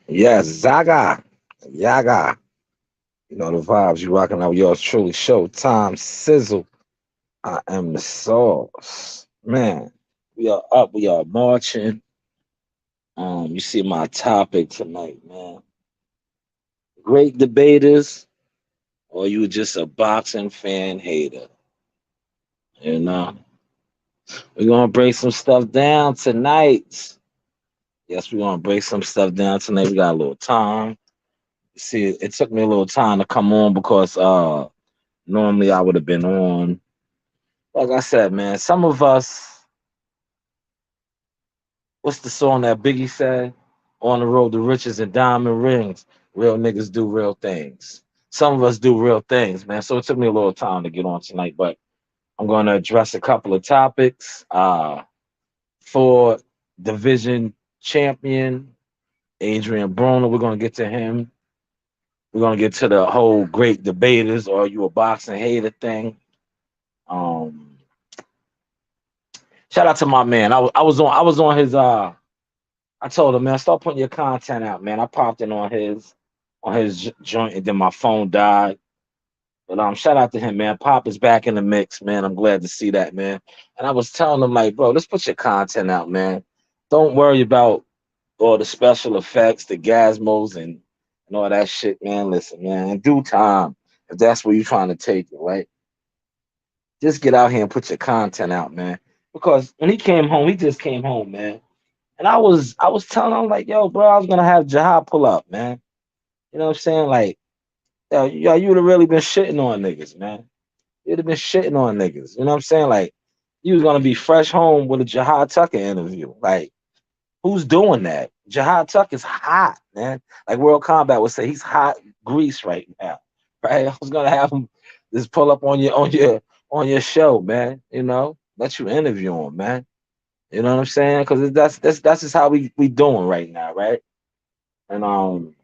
Yes, Zaga. Yaga. You know the vibes. You rocking out with yours truly. Showtime Sizzle. I am the sauce. Man, we are up. We are marching. You see my topic tonight, man. Great debaters, or you just a boxing fan hater. You know, we're gonna break some stuff down tonight. Yes, we're gonna break some stuff down tonight. We got a little time. See, it took me a little time to come on because normally I would have been on. Like I said, man, some of us, what's the song that Biggie said? On the road to riches and diamond rings. Real niggas do real things. Some of us do real things, man. So it took me a little time to get on tonight, but I'm going to address a couple of topics. For division champion Adrian Broner, we're going to get to him. We're going to get to the whole great debaters or you a boxing hater thing. Um, Shout out to my man. I was on his I told him, man, start putting your content out, man. I popped in on his joint, and then my phone died. But shout out to him, man. Pop is back in the mix, man. I'm glad to see that, man. And I was telling him, like, bro, let's put your content out, man. Don't worry about all the special effects, the gasmos, and all that shit, man. Listen, man, in due time, if that's where you're trying to take it, right? Just get out here and put your content out, man. Because when he came home, he just came home, man. And I was telling him like, yo, bro, I was gonna have Jahad pull up, man. You know what I'm saying? Like, yo, you would have really been shitting on niggas, man. You'd have been shitting on niggas. You know what I'm saying? Like, you was gonna be fresh home with a Jahad Tucker interview. Like, who's doing that? Jahad Tucker's hot, man. Like World Combat would say, he's hot grease right now. Right? I was gonna have him just pull up on your show, man. You know, let you interview him, man. You know what I'm saying? Because that's just how we doing right now, right? And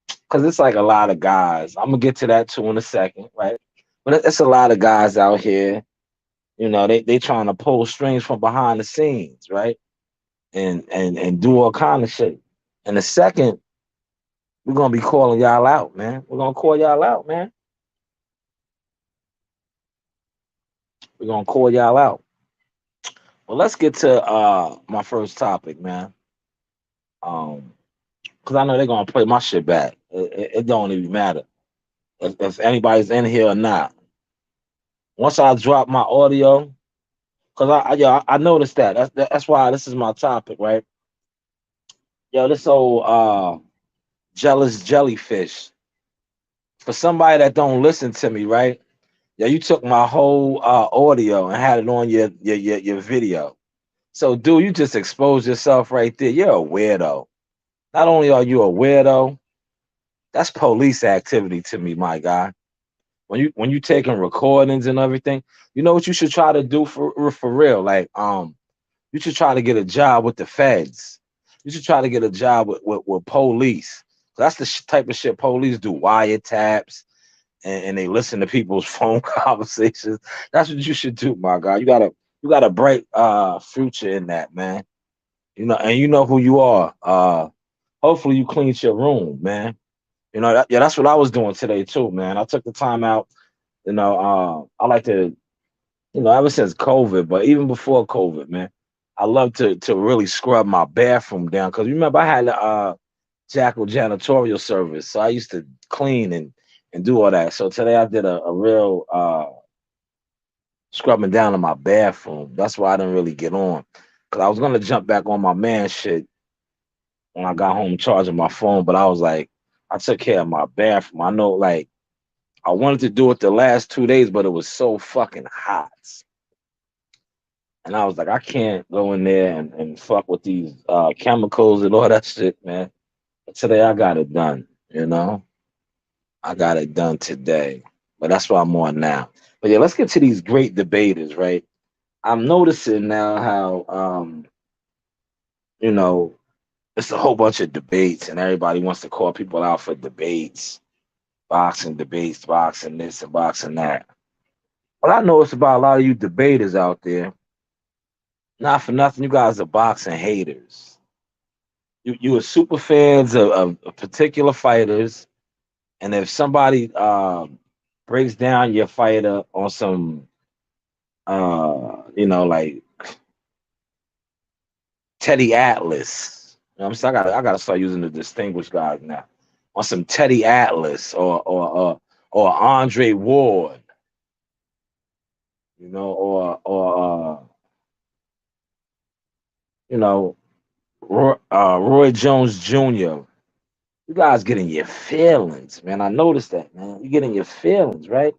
because it's like a lot of guys. I'm gonna get to that too in a second, right? But it's a lot of guys out here. You know, they trying to pull strings from behind the scenes, right? And do all kind of shit. In a second, we're gonna be calling y'all out, man. We're gonna call y'all out, man. We're gonna call y'all out. Well, let's get to my first topic, man. Um, because I know they're gonna play my shit back. It don't even matter if anybody's in here or not. Once I drop my audio, because I noticed that. That's why this is my topic, right? Yo, this old jealous jellyfish. For somebody that don't listen to me, right? Yeah, you took my whole audio and had it on your video. So, dude, you just exposed yourself right there. You're a weirdo. Not only are you a weirdo, that's police activity to me, my guy. When you taking recordings and everything, you know what you should try to do for real. Like you should try to get a job with the feds. You should try to get a job with police. That's the type of shit police do. Wiretaps and they listen to people's phone conversations. That's what you should do, my guy. You got a bright future in that, man. You know, and you know who you are. Hopefully you cleaned your room, man. You know, yeah, that's what I was doing today too, man. I took the time out. You know, I like to, ever since COVID, but even before COVID, man, I love to really scrub my bathroom down. Cause remember I had Jackal janitorial service, so I used to clean and do all that. So today I did a real scrubbing down in my bathroom. That's why I didn't really get on. Cause I was gonna jump back on my man shit when I got home charging my phone, but I was like, I took care of my bathroom. I know, like, I wanted to do it the last 2 days, but it was so fucking hot. And I was like, I can't go in there and fuck with these chemicals and all that shit, man. But today I got it done, you know? I got it done today. But that's what I'm on now. But yeah, let's get to these great debaters, right? I'm noticing now how you know, it's a whole bunch of debates and everybody wants to call people out for debates, boxing debates, boxing this and boxing that. What I noticed about a lot of you debaters out there, not for nothing, you guys are boxing haters. You were super fans of particular fighters, and if somebody breaks down your fighter on some like Teddy Atlas. You know what I'm saying? I gotta start using the distinguished guys now. On some Teddy Atlas or Andre Ward, you know, Roy Jones Jr. You guys getting your feelings, man. I noticed that, man. You getting your feelings, right?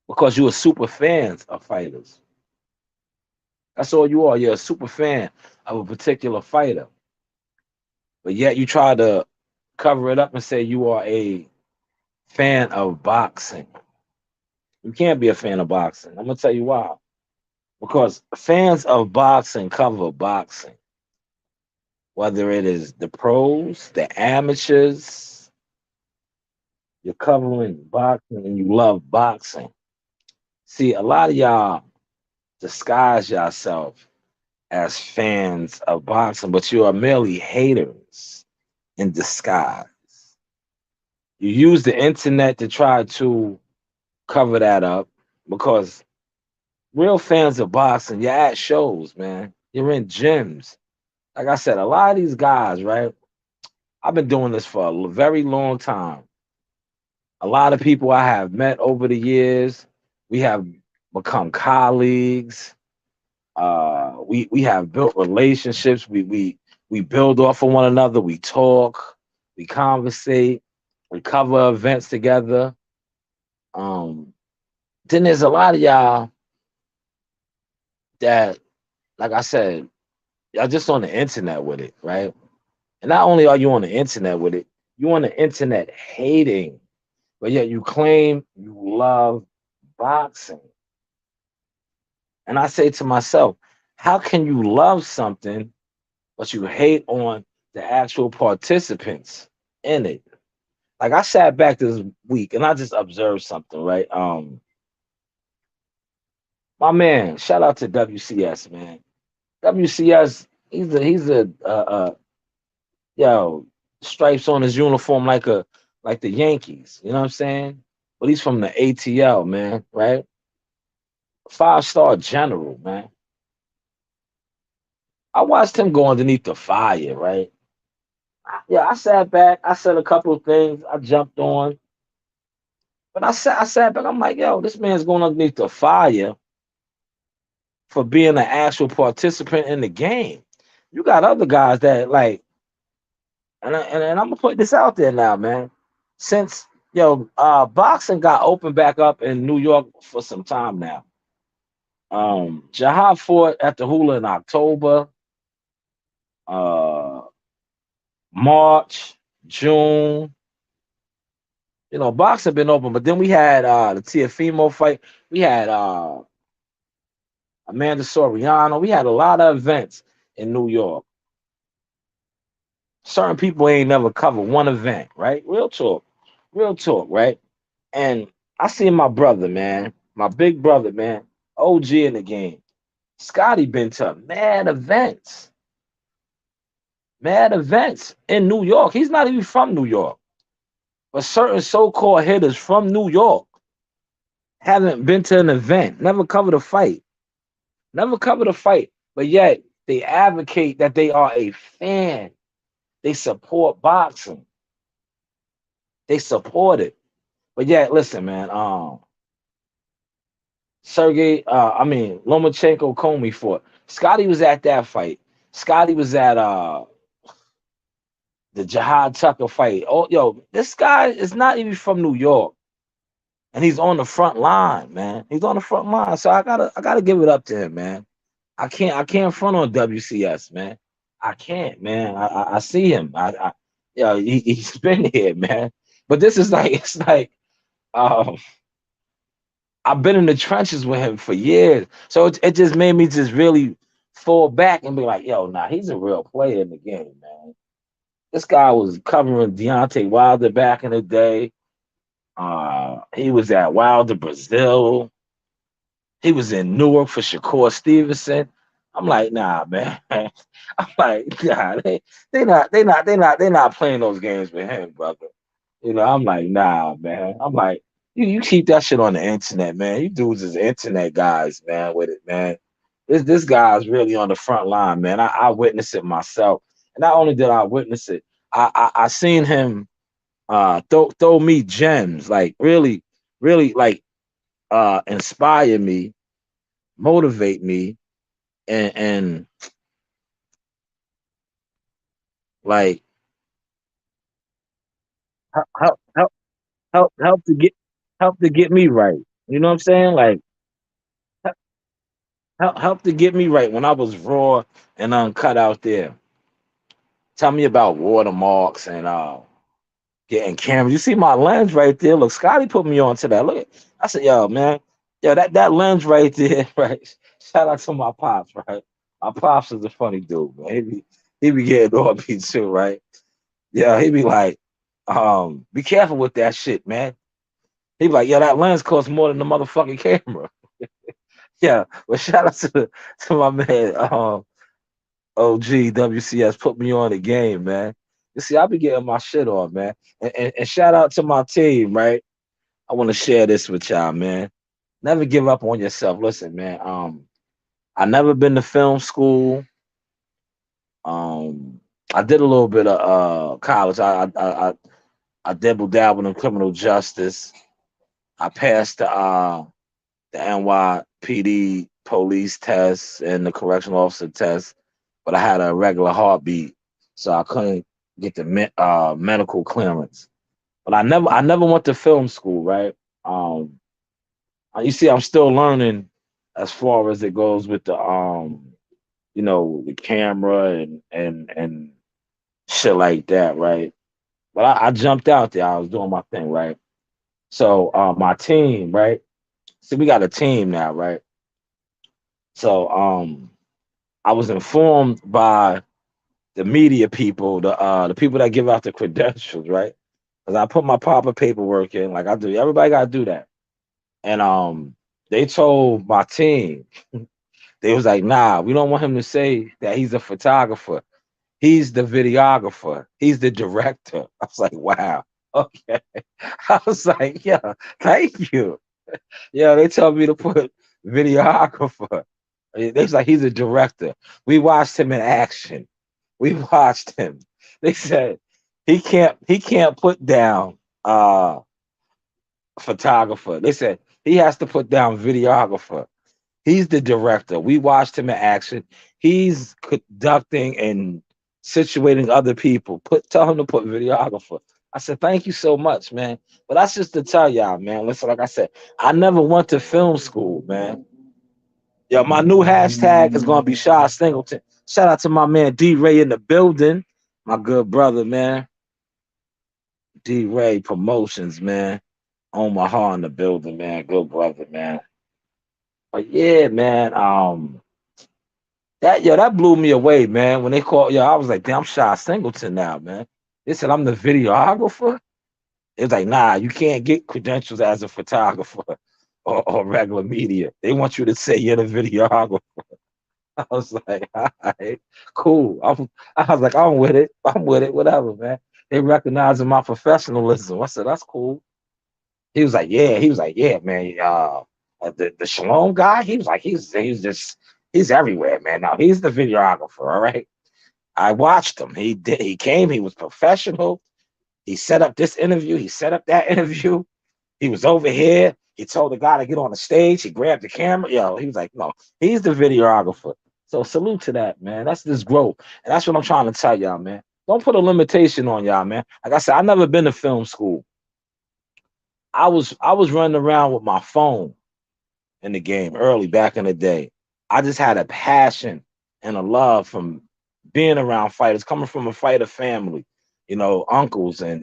Because you are super fans of fighters. That's all you are. You're a super fan of a particular fighter. But yet you try to cover it up and say you are a fan of boxing. You can't be a fan of boxing. I'm gonna tell you why. Because fans of boxing cover boxing, whether it is the pros, the amateurs, you're covering boxing and you love boxing. See, a lot of y'all disguise yourself as fans of boxing, but you are merely haters in disguise. You use the internet to try to cover that up because real fans of boxing, you're at shows, man. You're in gyms. Like I said, a lot of these guys, right? I've been doing this for a very long time. A lot of people I have met over the years, we have become colleagues. We have built relationships. We build off of one another. We talk, we conversate, we cover events together. Um, then there's a lot of y'all that, like I said, y'all just on the internet with it, right? And not only are you on the internet with it, you on the internet hating, but yet you claim you love boxing. And I say to myself, how can you love something but you hate on the actual participants in it? Like I sat back this week and I just observed something, right? My man, shout out to WCS, man. WCS, he's a yo, stripes on his uniform like the Yankees. You know what I'm saying? But he's from the ATL, man, right? 5-star general, man. I watched him go underneath the fire, right? Yeah, I sat back. I said a couple of things. I jumped on, but I sat back. I'm like, yo, this man's going underneath the fire for being an actual participant in the game. You got other guys that like, and I'm gonna put this out there now, man. Since boxing got opened back up in New York for some time now. Jihad fought at the Hula in October, uh, March, June. Boxing been open, but then we had the Tiafimo fight. We had Amanda Soriano. We had a lot of events in New York. Certain people ain't never covered one event, right? Real talk, right? And I see my brother, man, my big brother, man, OG in the game. Scotty been to mad events in New York. He's not even from New York, but certain so-called hitters from New York haven't been to an event, never covered a fight, but yet they advocate that they are a fan. They support boxing. They support it. But yet, listen, man, Lomachenko Comey fought. Scotty was at that fight. Scotty was at the Jihad Tucker fight. Oh, yo, this guy is not even from New York, and he's on the front line, man. He's on the front line, so I gotta give it up to him, man. I can't front on WCS, man. I can't, man. I see him. He's been here, man. But this is like it's like um I've been in the trenches with him for years, so it just made me just really fall back and be like, yo, nah, he's a real player in the game, man. This guy was covering Deontay Wilder back in the day. He was at Wilder Brazil. He was in Newark for Shakur Stevenson. I'm like, nah, man. I'm like, nah, they not playing those games with him, brother. I'm like, nah, man. I'm like, you keep that shit on the internet, man. You dudes is internet guys, man, with it, man. This guy's really on the front line, man. I witnessed it myself. And not only did I witness it, I seen him throw me gems, like really, really like inspire me, motivate me, and like help help to get me right. You know what I'm saying? Like help to get me right when I was raw and uncut out there. Tell me about watermarks and getting cameras. You see my lens right there. Look, Scotty put me onto that. Look, I said, yo, man, yo, that lens right there, right? Shout out to my pops, right? My pops is a funny dude, man. He be getting on me too, right? Yeah, he be like, be careful with that shit, man. He be like, yo, that lens costs more than the motherfucking camera. Yeah, but shout out to my man, OG WCS put me on the game, man. You see, I be getting my shit on, man. And shout out to my team, right? I want to share this with y'all, man. Never give up on yourself. Listen, man. I never been to film school. Um, I did a little bit of college. I dabbled dabbled in criminal justice. I passed the NYPD police test and the correctional officer test, but I had a regular heartbeat, so I couldn't get the medical clearance. But I never went to film school, right? Um, you see, I'm still learning as far as it goes with the camera and shit like that, right? But I jumped out there. I was doing my thing, right? So my team, right? See, we got a team now, right? So I was informed by the media people, the people that give out the credentials, right? Because I put my proper paperwork in, like I do. Everybody gotta do that. And they told my team, they was like, nah, we don't want him to say that he's a photographer. He's the videographer. He's the director. I was like, wow. Okay. I was like, yeah, thank you. Yeah, they told me to put videographer. They was like, he's a director. We watched him in action. We watched him. They said he can't put down photographer. They said he has to put down videographer. He's the director. We watched him in action. He's conducting and situating other people. Tell him to put videographer. I said, thank you so much, man. But that's just to tell y'all, man. Listen, like I said, I never went to film school, man. Yo, my new hashtag is gonna be Shy Singleton. Shout out to my man D Ray in the building, my good brother, man. D Ray Promotions, man. Omaha in the building, man. Good brother, man. But yeah, man. That blew me away, man. When they called, I was like, damn, I'm Shy Singleton now, man. They said I'm the videographer. It's like, nah, you can't get credentials as a photographer or regular media. They want you to say you're the videographer. I was like, all right, cool. I was like, I'm with it. I'm with it. Whatever, man. They recognizing my professionalism. I said, that's cool. He was like, yeah. He was like, yeah, man. The Shalom guy. He was like, he's everywhere, man. Now he's the videographer. All right. I watched him. He did. He came. He was professional. He set up this interview. He set up that interview. He was over here. He told the guy to get on the stage. He grabbed the camera. He was like, no, he's the videographer. So salute to that, man. That's this growth. And that's what I'm trying to tell y'all, man. Don't put a limitation on y'all, man. Like I said, I never been to film school. I was running around with my phone in the game early back in the day. I just had a passion and a love from being around fighters, coming from a fighter family. Uncles and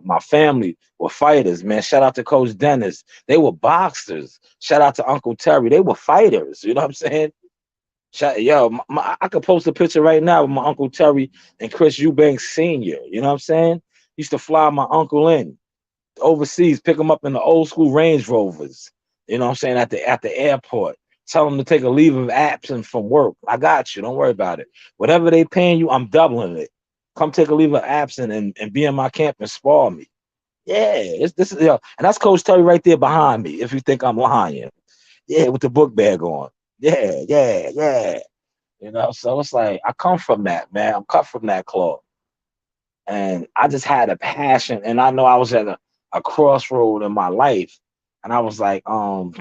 my family were fighters, man. Shout out to Coach Dennis. They were boxers. Shout out to Uncle Terry. They were fighters. You know what I'm saying? I could post a picture right now with my Uncle Terry and Chris Eubanks Sr. You know what I'm saying? Used to fly my uncle in overseas, pick him up in the old school Range Rovers. You know what I'm saying? At the airport. Tell them to take a leave of absence from work. I got you. Don't worry about it. Whatever they paying you, I'm doubling it. Come take a leave of absence and be in my camp and spar me. Yeah, this is and that's Coach Terry right there behind me. If you think I'm lying, yeah, with the book bag on. Yeah, yeah, yeah. So it's like I come from that, man. I'm cut from that cloth. And I just had a passion, and I know I was at a crossroad in my life, and I was like, I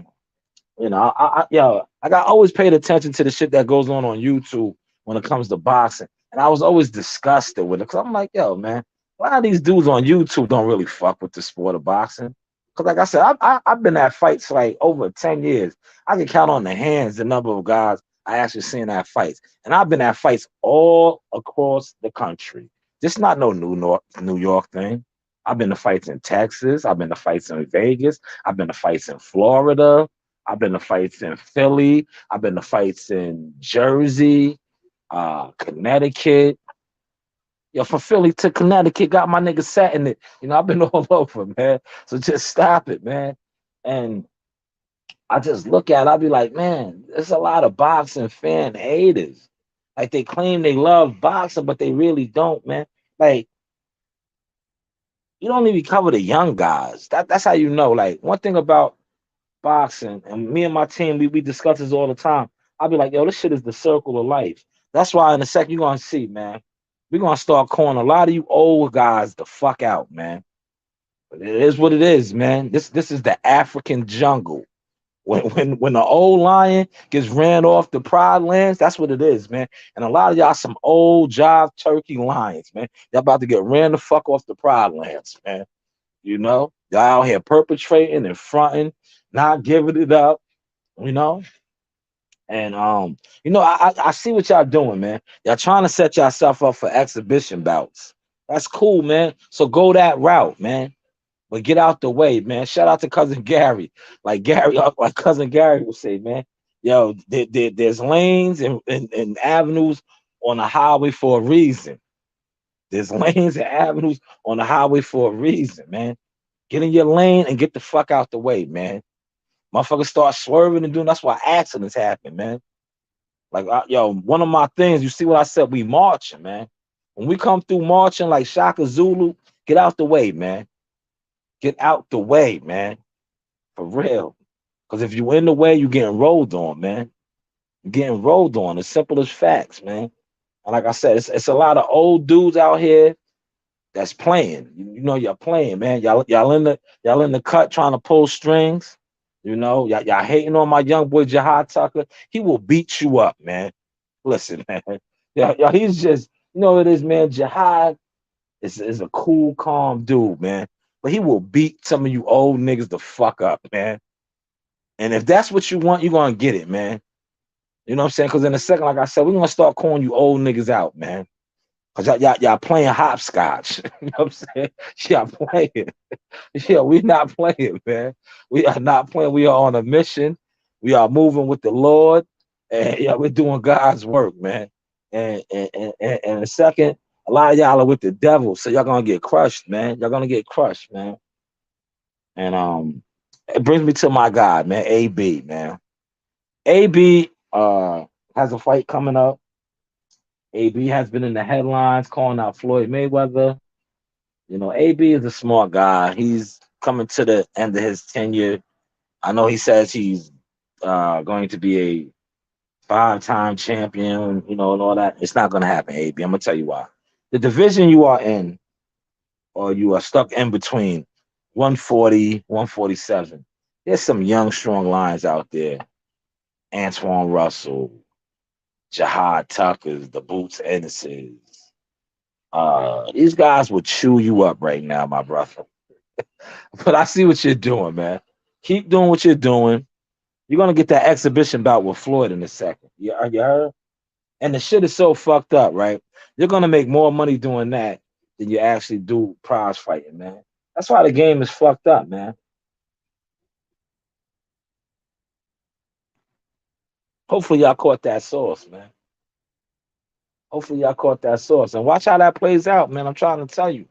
got always paid attention to the shit that goes on YouTube when it comes to boxing, and I was always disgusted with it because I'm like, yo, man, a lot of these dudes on YouTube don't really fuck with the sport of boxing. Because, like I said, I've been at fights like over 10 years. I can count on the hands the number of guys I actually seen at fights, and I've been at fights all across the country. This not no New York thing. I've been to fights in Texas. I've been to fights in Vegas. I've been to fights in Florida. I've been to fights in Philly. I've been to fights in Jersey, Connecticut. From Philly to Connecticut, got my nigga sat in it. I've been all over, man. So just stop it, man. And I just look at it, I'll be like, man, there's a lot of boxing fan haters. Like they claim they love boxing, but they really don't, man. Like, you don't even cover the young guys. That's how you know. Like, one thing about boxing, and me and my team, we discuss this all the time. I'll be like, yo, this shit is the circle of life. That's why in a second you're gonna see, man. We're gonna start calling a lot of you old guys the fuck out, man. But it is what it is, man. This is the African jungle. When the old lion gets ran off the pride lands, that's what it is, man. And a lot of y'all some old jive turkey lions, man. Y'all about to get ran the fuck off the pride lands, man. Y'all out here perpetrating and fronting, not giving it up, you know. And I see what y'all doing, man. Y'all trying to set yourself up for exhibition bouts. That's cool, man. So go that route, man. But get out the way, man. Shout out to cousin Gary. Like Gary, like cousin Gary would say, man. Yo, there's lanes and avenues on the highway for a reason. There's lanes and avenues on the highway for a reason, man. Get in your lane and get the fuck out the way, man. Motherfuckers start swerving and doing. That's why accidents happen, man. Like, one of my things, you see what I said? We marching, man. When we come through marching like Shaka Zulu, get out the way, man. Get out the way, man. For real. Because if you in the way, you getting rolled on, man. You're getting rolled on. As simple as facts, man. And like I said, it's a lot of old dudes out here that's playing. You're playing, man. Y'all in the cut trying to pull strings. Y'all hating on my young boy Jahad Tucker. He will beat you up, man. Listen, man. He's just, what it is, man. Jahad is a cool, calm dude, man. But he will beat some of you old niggas the fuck up, man. And if that's what you want, you're gonna get it, man. You know what I'm saying? Because in a second, like I said, we're gonna start calling you old niggas out, man. Cause y'all playing hopscotch. You know what I'm saying? Y'all playing. Yeah, we're not playing, man. We are not playing. We are on a mission. We are moving with the Lord. And yeah, we're doing God's work, man. And in a second, a lot of y'all are with the devil. So y'all gonna get crushed, man. Y'all gonna get crushed, man. And it brings me to my guy, man, AB, man. AB has a fight coming up. AB has been in the headlines calling out Floyd Mayweather. AB is a smart guy. He's coming to the end of his tenure. I know he says he's going to be a five-time champion, and all that. It's not going to happen, AB. I'm going to tell you why. The division you are in, or you are stuck in between 140, 147. There's some young, strong lions out there. Antoine Russell, Jahad Tuckers, the Boots Ennises. These guys will chew you up right now, my brother. But I see what you're doing, man. Keep doing what you're doing. You're gonna get that exhibition bout with Floyd in a second. You heard? And the shit is so fucked up, right? You're gonna make more money doing that than you actually do prize fighting, man. That's why the game is fucked up, man. Hopefully y'all caught that sauce, man. Hopefully y'all caught that sauce. And watch how that plays out, man. I'm trying to tell you.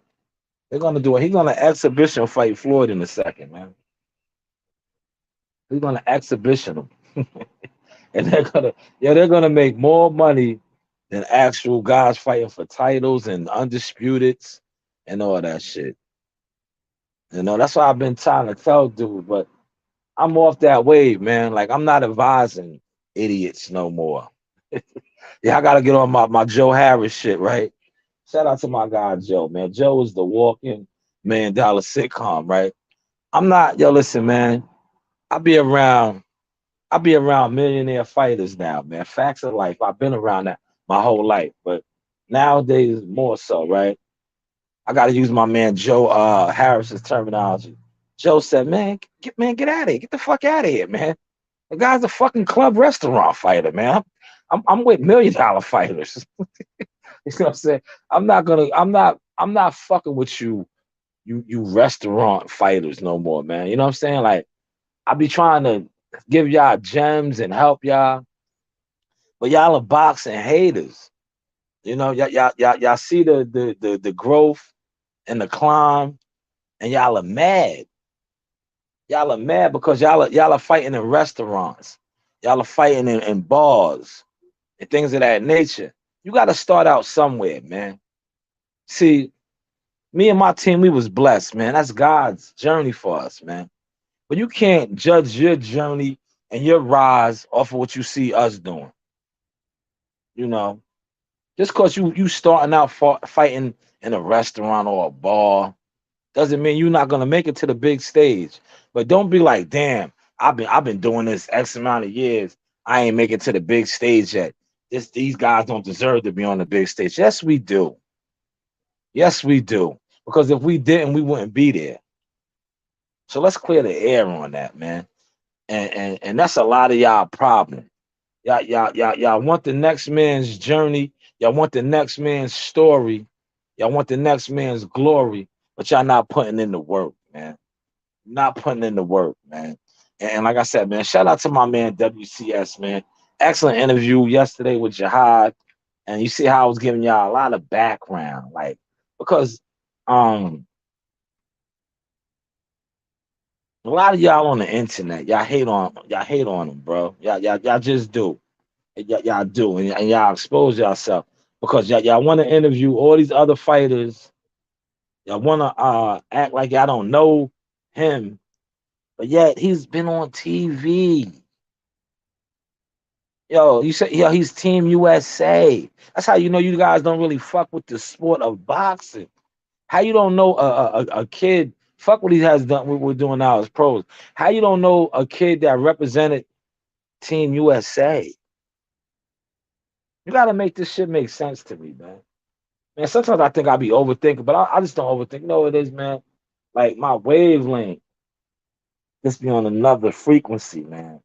They're gonna do it. He's gonna exhibition fight Floyd in a second, man. He's gonna exhibition him. and they're gonna make more money than actual guys fighting for titles and undisputeds and all that shit. That's why I've been trying to tell dude, but I'm off that wave, man. Like I'm not advising idiots no more. Yeah, I gotta get on my Joe Harris shit, right? Shout out to my guy Joe, man. Joe is the walking $1 million sitcom, right? I'm not, yo, listen, man. I be around, I be around millionaire fighters now, man. Facts of life. I've been around that my whole life, but nowadays more so, right? I gotta use my man Joe Harris's terminology. Joe said, get out of here. Get the fuck out of here, man. The guy's a fucking club restaurant fighter, man. I'm with $1 million fighters. You know what I'm saying? I'm not fucking with you restaurant fighters no more, man. You know what I'm saying? Like I be trying to give y'all gems and help y'all, but y'all are boxing haters. Y'all see the growth and the climb, and y'all are mad. Y'all are mad because y'all are fighting in restaurants. Y'all are fighting in bars and things of that nature. You got to start out somewhere, man. See, me and my team, we was blessed, man. That's God's journey for us, man. But you can't judge your journey and your rise off of what you see us doing. You know, just because you starting out fighting in a restaurant or a bar doesn't mean you're not gonna make it to the big stage. But don't be like, damn, I've been doing this X amount of years. I ain't making it to the big stage yet. These guys don't deserve to be on the big stage. Yes, we do. Yes, we do. Because if we didn't, we wouldn't be there. So let's clear the air on that, man. And that's a lot of y'all problem. Y'all want the next man's journey. Y'all want the next man's story. Y'all want the next man's glory, but y'all not putting in the work, man. Not putting in the work, man. And like I said, man, shout out to my man WCS, man. Excellent interview yesterday with Jihad. And you see how I was giving y'all a lot of background, like because um a lot of y'all on the internet, y'all hate on them, bro. Y'all just do. Y'all do, and y'all expose yourself because y'all want to interview all these other fighters. Y'all want to act like y'all don't know him, but yet he's been on TV. Yo, you say yo, he's Team USA. That's how you know you guys don't really fuck with the sport of boxing. How you don't know a kid fuck what he has done? What we're doing now as pros. How you don't know a kid that represented Team USA? You got to make this shit make sense to me, man. Man, sometimes I think I be overthinking, but I just don't overthink. You know what it is, man? Like my wavelength just be on another frequency, man.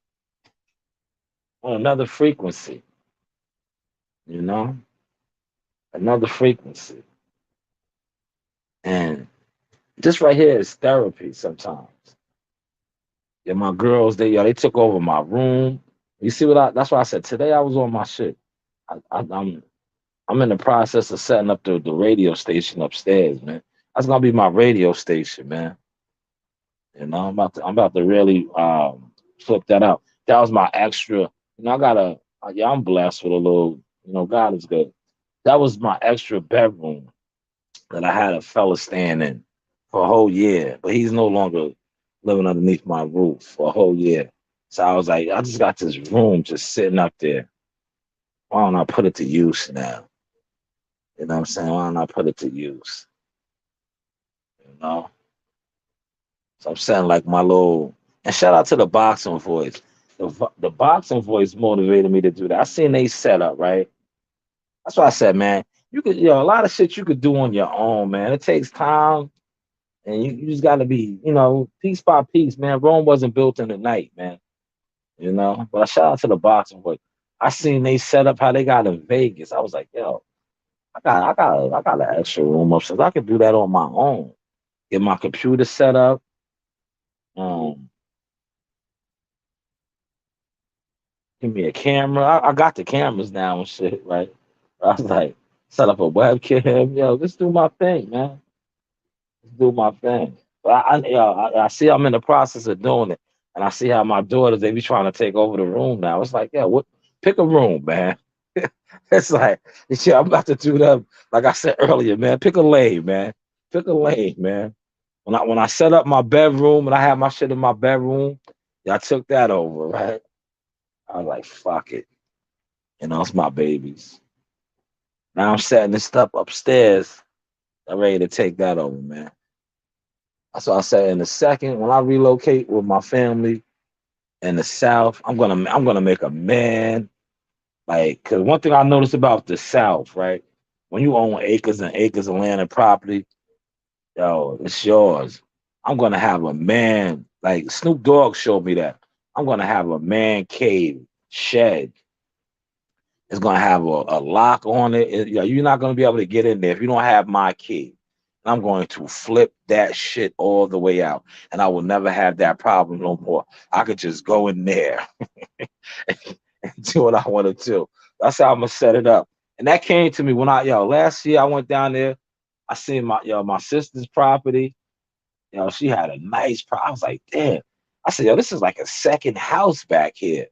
On another frequency, you know? Another frequency. And this right here is therapy sometimes. Yeah, my girls, they took over my room. You see what that's why I said today I was on my shit. I'm in the process of setting up the radio station upstairs, man. That's gonna be my radio station, man. I'm about to really flip that out. That was my extra. I got yeah, I'm blessed with a little. God is good. That was my extra bedroom that I had a fella staying in for a whole year, but he's no longer living underneath my roof for a whole year. So I was like, I just got this room just sitting up there. Why don't I put it to use now? You know what I'm saying? Why don't I put it to use? You know? So I'm saying like my little and shout out to the boxing voice. The boxing voice motivated me to do that. I seen they set up, right? That's why I said, man, you could, a lot of shit you could do on your own, man. It takes time and you just gotta be, piece by piece, man. Rome wasn't built in a night, man. But I shout out to the boxing voice. I seen they set up how they got in Vegas. I was like, yo, I got an extra room upstairs. I could do that on my own. Get my computer set up. Um, Give me a camera. I got the cameras now and shit, right? I was like, set up a webcam. Yo, just do my thing, man. Just do my thing. But I see I'm in the process of doing it. And I see how my daughters, they be trying to take over the room now. It's like, yeah, what? Pick a room, man. It's like, yeah, I'm about to do that. Like I said earlier, man, pick a lane, man. Pick a lane, man. When I set up my bedroom and I had my shit in my bedroom, yeah, I took that over, right? I was like, fuck it. It's my babies. Now I'm setting this stuff upstairs. I'm ready to take that over, man. That's why I said in a second, when I relocate with my family in the South, I'm gonna make a man. Like, cause one thing I noticed about the South, right? When you own acres and acres of land and property, yo, it's yours. I'm gonna have a man. Like Snoop Dogg showed me that. I'm gonna have a man cave shed. It's gonna have a lock on it. You're not gonna be able to get in there if you don't have my key. I'm going to flip that shit all the way out, and I will never have that problem no more. I could just go in there and do what I want to do. That's how I'm gonna set it up. And that came to me when last year I went down there. I seen my sister's property. She had a nice I was like, damn. I said, this is like a second house back here.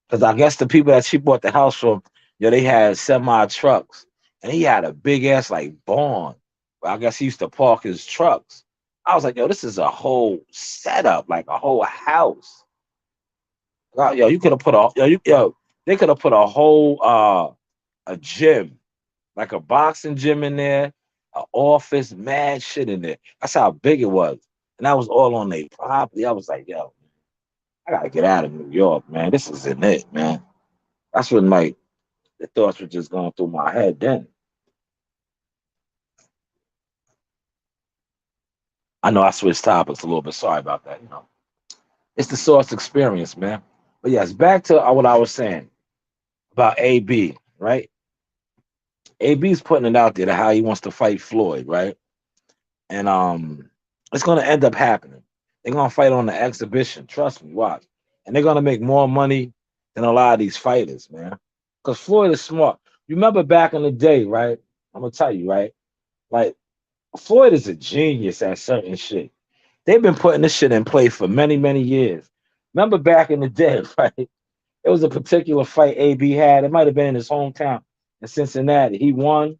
Because I guess the people that she bought the house from, they had semi trucks. And he had a big ass like barn. I guess he used to park his trucks. I was like, this is a whole setup, like a whole house. You could have put they could have put a whole a gym, like a boxing gym in there, an office, mad shit in there. That's how big it was. And that was all on their property. I was like, I gotta get out of New York, man. This isn't it, man. That's when like the thoughts were just going through my head then. I know I switched topics a little bit. Sorry about that. It's the source experience, man. But yes, back to what I was saying about AB, right? AB's putting it out there to how he wants to fight Floyd, right? And it's gonna end up happening. They're gonna fight on the exhibition. Trust me, watch. And they're gonna make more money than a lot of these fighters, man. Because Floyd is smart. You remember back in the day, right? I'm gonna tell you, right? Like Floyd is a genius at certain shit. They've been putting this shit in play for many, many years. Remember back in the day, right? It was a particular fight AB had. It might have been in his hometown in Cincinnati. He won.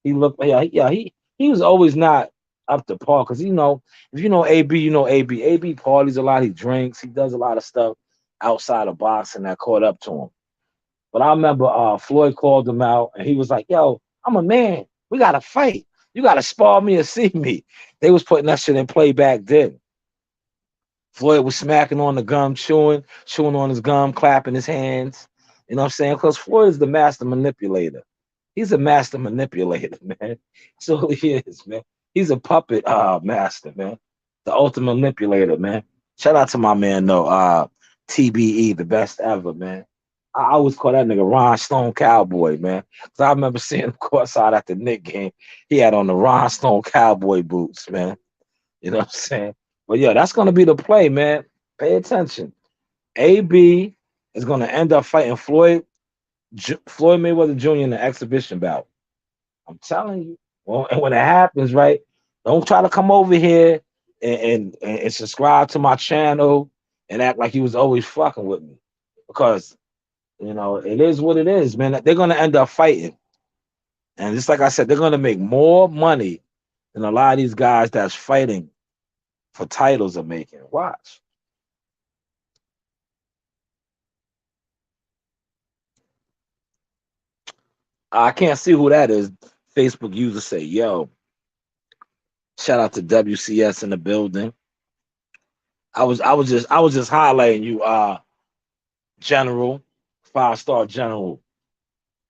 He looked, he was always not up to par because if you know AB, you know AB. AB parties a lot. He drinks. He does a lot of stuff outside of boxing that caught up to him. But I remember Floyd called him out and he was like, "Yo, I'm a man. We gotta fight. You gotta spar me or see me." They was putting that shit in play back then. Floyd was smacking on the gum, chewing on his gum, clapping his hands. You know what I'm saying? Because Floyd is the master manipulator. He's a master manipulator, man. So he is, man. He's a puppet master, man. The ultimate manipulator, man. Shout out to my man, though. TBE, the best ever, man. I always call that nigga Ron Stone Cowboy, man. Cause I remember seeing him courtside at the Knick game. He had on the Ron Stone Cowboy boots, man. You know what I'm saying? But yeah, that's gonna be the play, man. Pay attention. AB is gonna end up fighting Floyd Mayweather Jr. in the exhibition bout. I'm telling you. Well, and when it happens, right? Don't try to come over here and subscribe to my channel and act like you was always fucking with me. Because it is what it is, man. They're gonna end up fighting. And just like I said, they're gonna make more money than a lot of these guys that's fighting for titles are making. Watch. I can't see who that is. Facebook user say, yo, shout out to WCS in the building. I was just highlighting you, General, 5-star General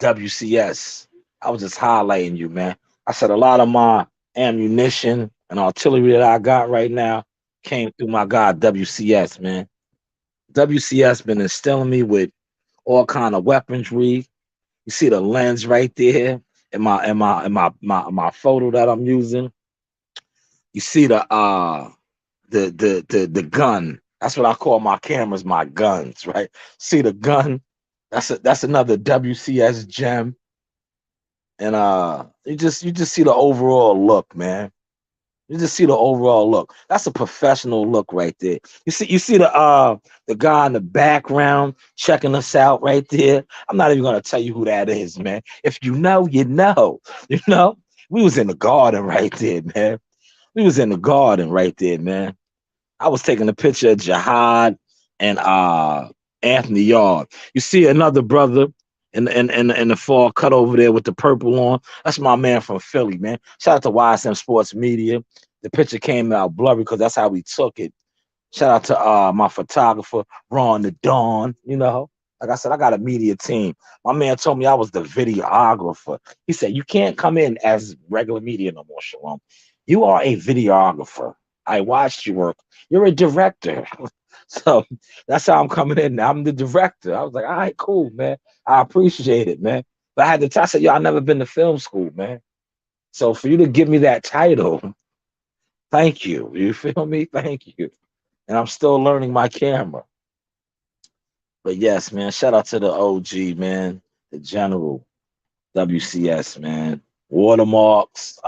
WCS. I was just highlighting you, man. I said a lot of my ammunition and artillery that I got right now came through my guy WCS, man. WCS been instilling me with all kind of weaponry. You see the lens right there in my photo that I'm using. You see the gun. That's what I call my cameras, my guns, right? See the gun? That's another WCS gem. And you just see the overall look, man. You just see the overall look. That's a professional look right there. You see the guy in the background checking us out right there. I'm not even gonna tell you who that is, man. If you know, you know. You know, we was in the garden right there, man. We was in the garden right there, man. I was taking a picture of Jihad and Anthony Yard. You see another brother in the fall cut over there with the purple on. That's my man from Philly, man. Shout out to YSM Sports Media. The picture came out blurry because that's how we took it. Shout out to my photographer, Ron the Dawn. You know, like I said, I got a media team. My man told me I was the videographer. He said, you can't come in as regular media no more, Shalom. You are a videographer. I watched you work. You're a director. So that's how I'm coming in. I'm the director. I was like, all right, cool, man. I appreciate it, man. But I had to tell I said, yo, I never been to film school, man. So for you to give me that title, thank you. You feel me? Thank you. And I'm still learning my camera. But yes, man, shout out to the OG, man, the General, WCS, man, watermarks,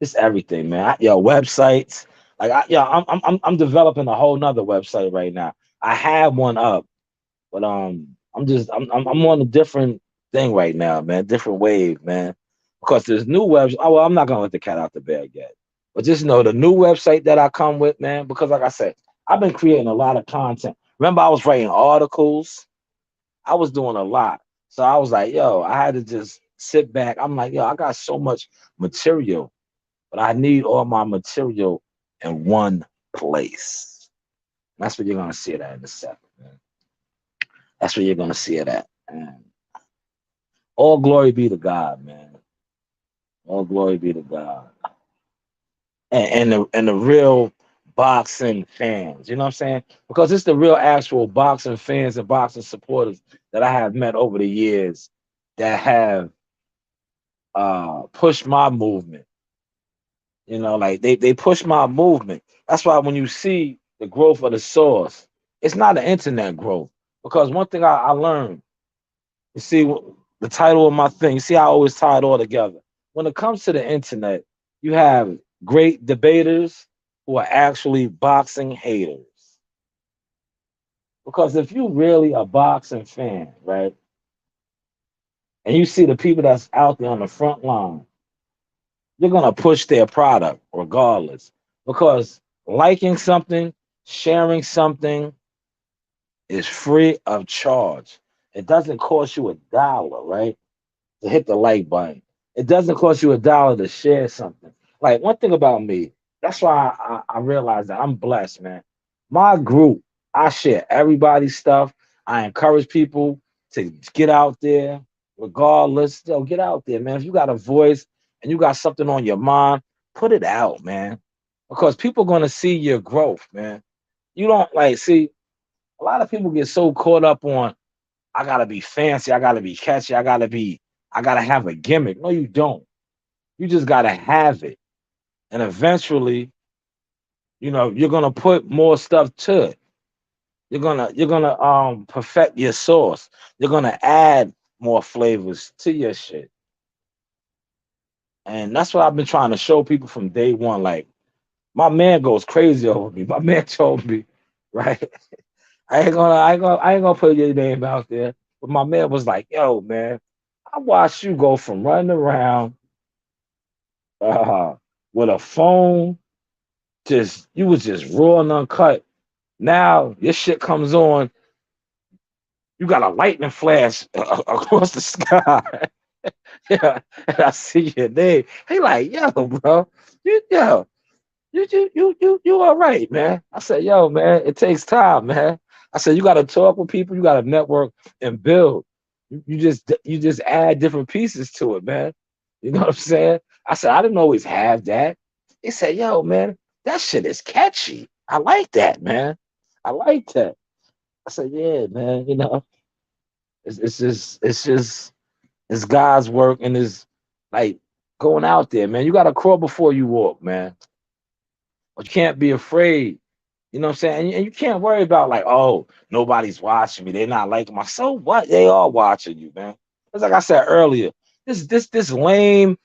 just everything, man. Yo, websites, like, I'm developing a whole nother website right now. I have one up, but I'm on a different thing right now, man, different wave, man, because there's new webs. Oh, well, I'm not gonna let the cat out the bag yet, but just know the new website that I come with, man, because like I said, I've been creating a lot of content. Remember, I was writing articles. I was doing a lot. So I was like, yo, I had to just sit back. I'm like, yo, I got so much material, but I need all my material in one place. That's where you're gonna see it at in a second, man. That's where you're gonna see it at. And all glory be to God, man. All glory be to God. And the real boxing fans, you know what I'm saying? Because it's the real actual boxing fans and boxing supporters that I have met over the years that have pushed my movement. You know, like they push my movement. That's why when you see the growth of the source, it's not an internet growth. Because one thing I learned, you see, the title of my thing, you see, I always tie it all together. When it comes to the internet, you have great debaters who are actually boxing haters. Because if you really a boxing fan, right, and you see the people that's out there on the front line, you're gonna push their product regardless. Because liking something, sharing something is free of charge. It doesn't cost you $1, right? To hit the like button. It doesn't cost you $1 to share something. Like one thing about me, that's why I realized that I'm blessed, man. My group, I share everybody's stuff. I encourage people to get out there, regardless. Yo, get out there, man. If you got a voice and you got something on your mind, put it out, man. Because people are gonna see your growth, man. You don't like see a lot of people get so caught up on I gotta be fancy, I gotta be catchy, I gotta have a gimmick. No, you don't. You just gotta have it. And eventually, you're gonna put more stuff to it. You're gonna perfect your sauce. You're gonna add more flavors to your shit. And that's what I've been trying to show people from day one. Like my man goes crazy over me. My man told me, right? I ain't gonna put your name out there. But my man was like, yo, man, I watched you go from running around uh, with a phone, just you was just raw and uncut. Now your shit comes on, you got a lightning flash across the sky. Yeah, and I see your name. He like, yo, bro, yo, you all right, man. I said, yo, man, it takes time, man. I said, you gotta talk with people, you gotta network and build. You just add different pieces to it, man. You know what I'm saying? I said, I didn't always have that. He said, yo, man, that shit is catchy. I like that, man. I like that. I said, yeah, man, it's God's work and it's like going out there, man. You gotta crawl before you walk, man. But you can't be afraid. You know what I'm saying? And you can't worry about like, oh, nobody's watching me. They're not liking my. So what? They are watching you, man. It's like I said earlier. This lame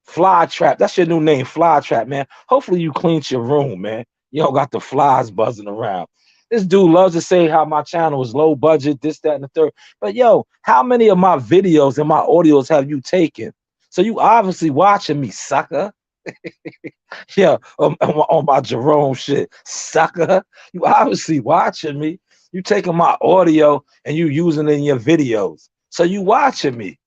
Fly Trap. That's your new name, Fly Trap, man. Hopefully you cleaned your room, man. You don't got the flies buzzing around. This dude loves to say how my channel is low budget, this, that, and the third. But yo, how many of my videos and my audios have you taken? So you obviously watching me, sucker. Yeah, on my Jerome shit, sucker. You obviously watching me. You taking my audio and you using it in your videos. So you watching me.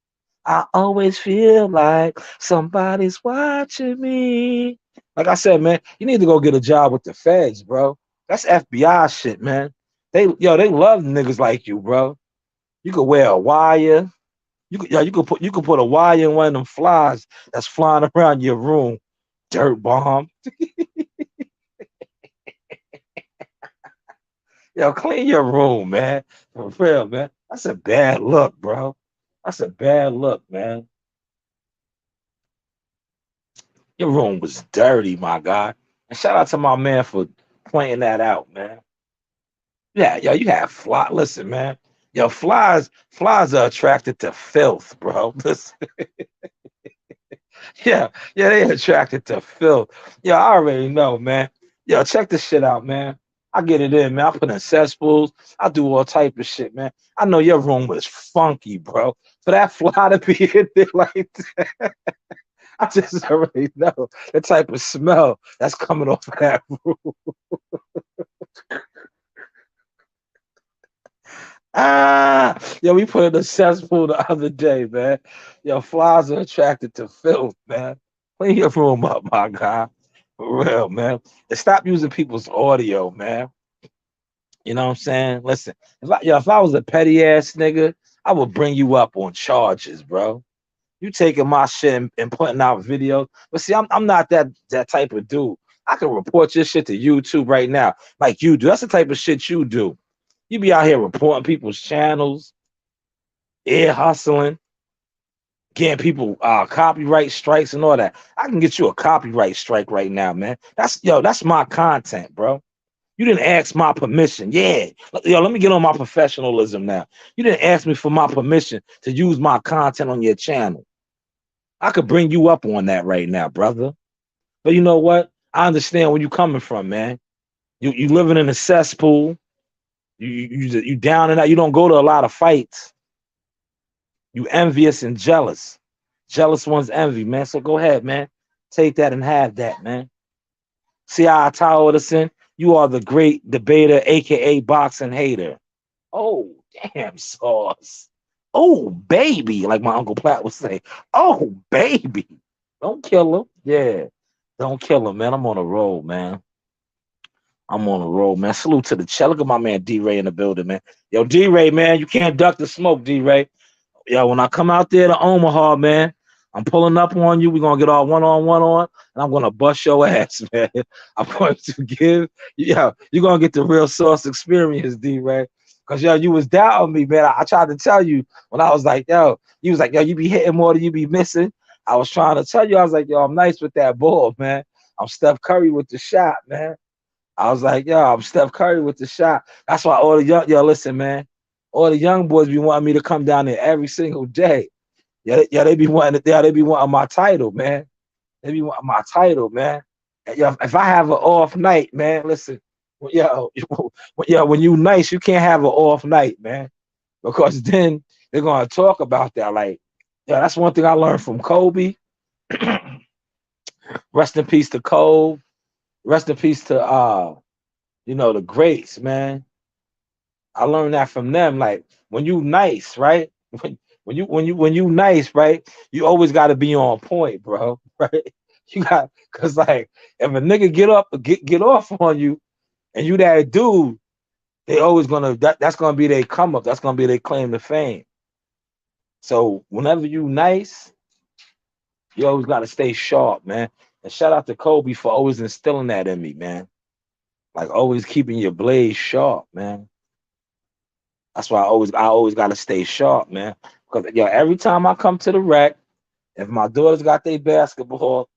I always feel like somebody's watching me. Like I said, man, you need to go get a job with the feds, bro. That's FBI shit, man. They love niggas like you, bro. You could wear a wire. You could put a wire in one of them flies that's flying around your room. Dirt bomb. Yo, clean your room, man. For real, man. That's a bad look, bro. That's a bad look, man. Your room was dirty, my guy. And shout out to my man for pointing that out, man. Yeah, yo, you have fly. Listen, man. Yo, flies are attracted to filth, bro. Listen, yeah, they attracted to filth. Yeah, I already know, man. Yo, check this shit out, man. I get it in, man. I put in cesspools. I do all type of shit, man. I know your room was funky, bro. For that fly to be in there like that, I just already know the type of smell that's coming off of that room. Ah, yo, we put in a cesspool the other day, man. Yo, flies are attracted to filth, man. Clean your room up, my guy. For real, man. And stop using people's audio, man. You know what I'm saying? Listen, if I was a petty ass nigga, I would bring you up on charges, bro. You taking my shit and putting out videos. But see, I'm not that type of dude. I can report your shit to YouTube right now, like you do. That's the type of shit you do. You be out here reporting people's channels, ear hustling, getting people copyright strikes and all that. I can get you a copyright strike right now, man. That's my content, bro. You didn't ask my permission. Yeah. Yo, let me get on my professionalism now. You didn't ask me for my permission to use my content on your channel. I could bring you up on that right now, brother. But you know what? I understand where you coming from, man. You living in a cesspool. You down and out. You don't go to a lot of fights. You envious and jealous. Jealous ones envy, man. So go ahead, man. Take that and have that, man. See how I tie this in? You are the great debater, aka boxing hater. Oh, damn, sauce. Oh, baby, like my Uncle Platt would say. Oh, baby. Don't kill him. Yeah. Don't kill him, man. I'm on a roll, man. I'm on a roll, man. Salute to the chat. Look at my man D-Ray in the building, man. Yo, D-Ray, man, you can't duck the smoke, D-Ray. Yo, when I come out there to Omaha, man, I'm pulling up on you. We're gonna get all one on, and I'm gonna bust your ass, man. I'm going to give, you're gonna get the real source experience, D-Ray. Cause yo, you was doubting me, man. I tried to tell you when I was like, yo, you was like, yo, you be hitting more than you be missing. I was trying to tell you, I was like, yo, I'm nice with that ball, man. I'm Steph Curry with the shot, man. I was like, yo, I'm Steph Curry with the shot. That's why all the listen, man. All the young boys be wanting me to come down there every single day. They be wanting my title, man. They be wanting my title, man. And, if I have an off night, man, listen, when you nice, you can't have an off night, man, because then they're gonna talk about that. Like, that's one thing I learned from Kobe. Rest in peace to Kobe. Rest in peace to the greats, man. I learned that from them. Like when you nice, right? When you nice, right? You always got to be on point, bro. Right? Cause like if a nigga get off on you, and you that dude, they always that's gonna be their come up. That's gonna be their claim to fame. So whenever you nice, you always got to stay sharp, man. And shout out to Kobe for always instilling that in me, man. Like always keeping your blade sharp, man. That's why I always gotta stay sharp, man. Because every time I come to the rec, if my daughters got their basketball,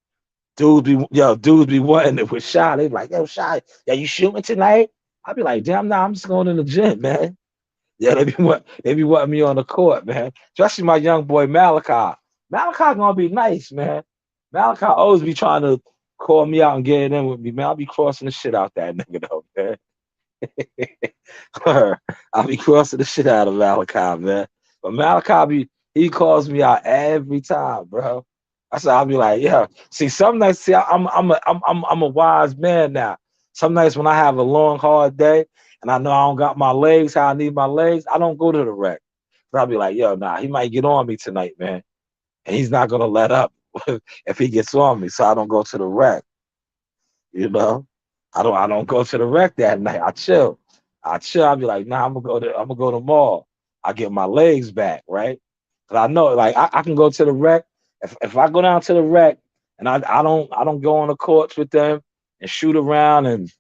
dudes be wanting it with Shy. They be like, yo, Shy, you shooting tonight? I be like, damn, nah, I'm just going in the gym, man. Yeah, they be wanting me on the court, man. Especially my young boy Malachi. Malachi gonna be nice, man. Malachi always be trying to call me out and get it in with me, man. I'll be crossing the shit out that nigga though, man. I'll be crossing the shit out of Malachi, man. But Malachi he calls me out every time, bro. I said I'll be like, yeah. See, some nights, see, I'm a wise man now. Some nights when I have a long, hard day and I know I don't got my legs how I need my legs, I don't go to the rec. But I'll be like, yo, nah, he might get on me tonight, man. And he's not gonna let up if he gets on me. So I don't go to the rec. You know, I don't go to the rec that night. I chill. I chill. I'll be like, nah, I'm gonna go to the mall. I get my legs back, right? But I know like I can go to the rec. If I go down to the rec and I don't go on the courts with them and shoot around and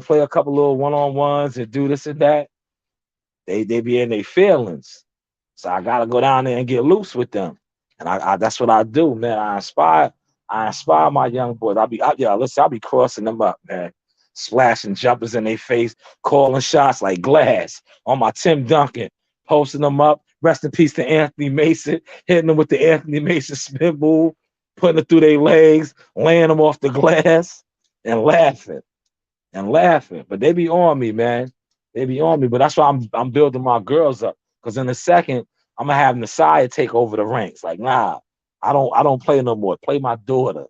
play a couple little one-on-ones and do this and that, they be in their feelings. So I gotta go down there and get loose with them. And I that's what I do, man. I inspire my young boys. I'll be crossing them up, man. Splashing jumpers in their face, calling shots like glass on my Tim Duncan, posting them up. Rest in peace to Anthony Mason, hitting them with the Anthony Mason spin move, putting it through their legs, laying them off the glass, and laughing. But they be on me, man. They be on me. But that's why I'm building my girls up. Because in a second, I'm gonna have Messiah take over the ranks. Like, nah, I don't play no more. Play my daughter.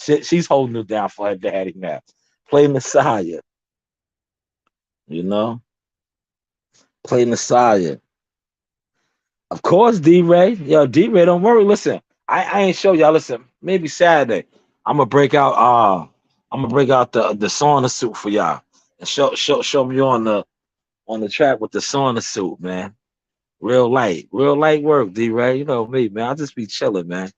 She's holding it down for her daddy now. Play Messiah, you know? Play Messiah. Of course, D-Ray. Yo, D-Ray, don't worry. Listen, I ain't show y'all. Listen, maybe Saturday. I'm gonna break out the sauna suit for y'all. And show me on the track with the sauna suit, man. Real light work, D-Ray. You know me, man. I just be chilling, man.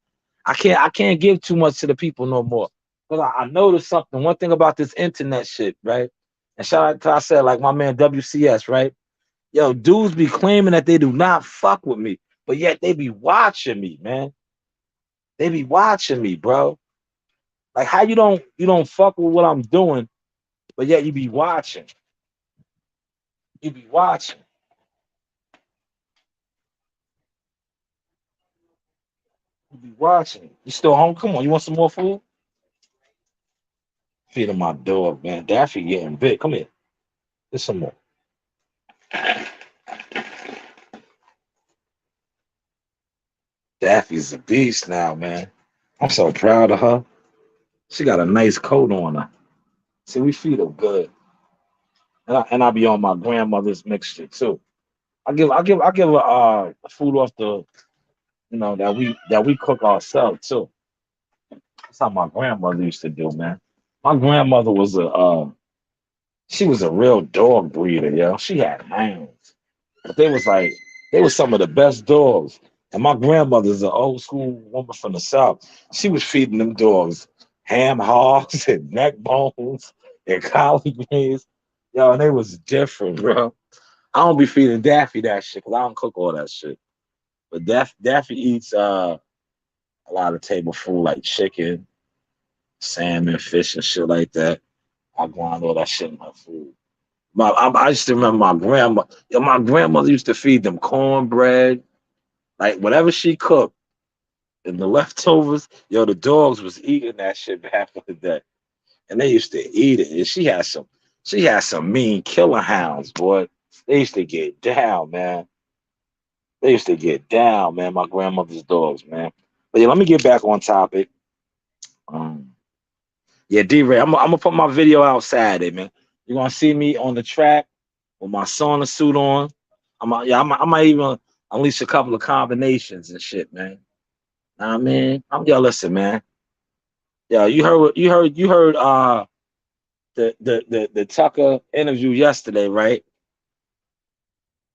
I can't give too much to the people no more. Because I noticed something. One thing about this internet shit, right? And shout out to I said like my man WCS, right? Yo, dudes be claiming that they do not fuck with me, but yet they be watching me, man. They be watching me, bro. Like how you don't fuck with what I'm doing, but yet you be watching. You be watching. You be watching. You still home? Come on, you want some more food? Feeding my dog, man. Daffy getting big. Come here. Get some more. Daffy's a beast now, man. I'm so proud of her. She got a nice coat on her. See, we feed her good. And I be on my grandmother's mixture too. I give her food off the that we cook ourselves too. That's how my grandmother used to do, man. My grandmother was she was a real dog breeder, yo. She had hounds. But they was some of the best dogs. And my grandmother's an old school woman from the South. She was feeding them dogs ham hocks and neck bones and collard greens. Yo, and they was different, bro. I don't be feeding Daffy that shit because I don't cook all that shit. But Daffy eats a lot of table food like chicken, salmon, fish, and shit like that. I grind all that shit in my food. I used to remember my grandma. Yo, my grandmother used to feed them cornbread, like whatever she cooked, and the leftovers. Yo, the dogs was eating that shit back in the day, and they used to eat it. And she had some mean killer hounds, boy. They used to get down, man. They used to get down, man. My grandmother's dogs, man. But yeah, let me get back on topic. Um, yeah, D-Ray, I'm gonna put my video out Saturday, man. You're gonna see me on the track with my sauna suit on. I might even unleash a couple of combinations and shit, man. Nah, man. Yo, listen, man. Yeah, you heard the Tucker interview yesterday, right?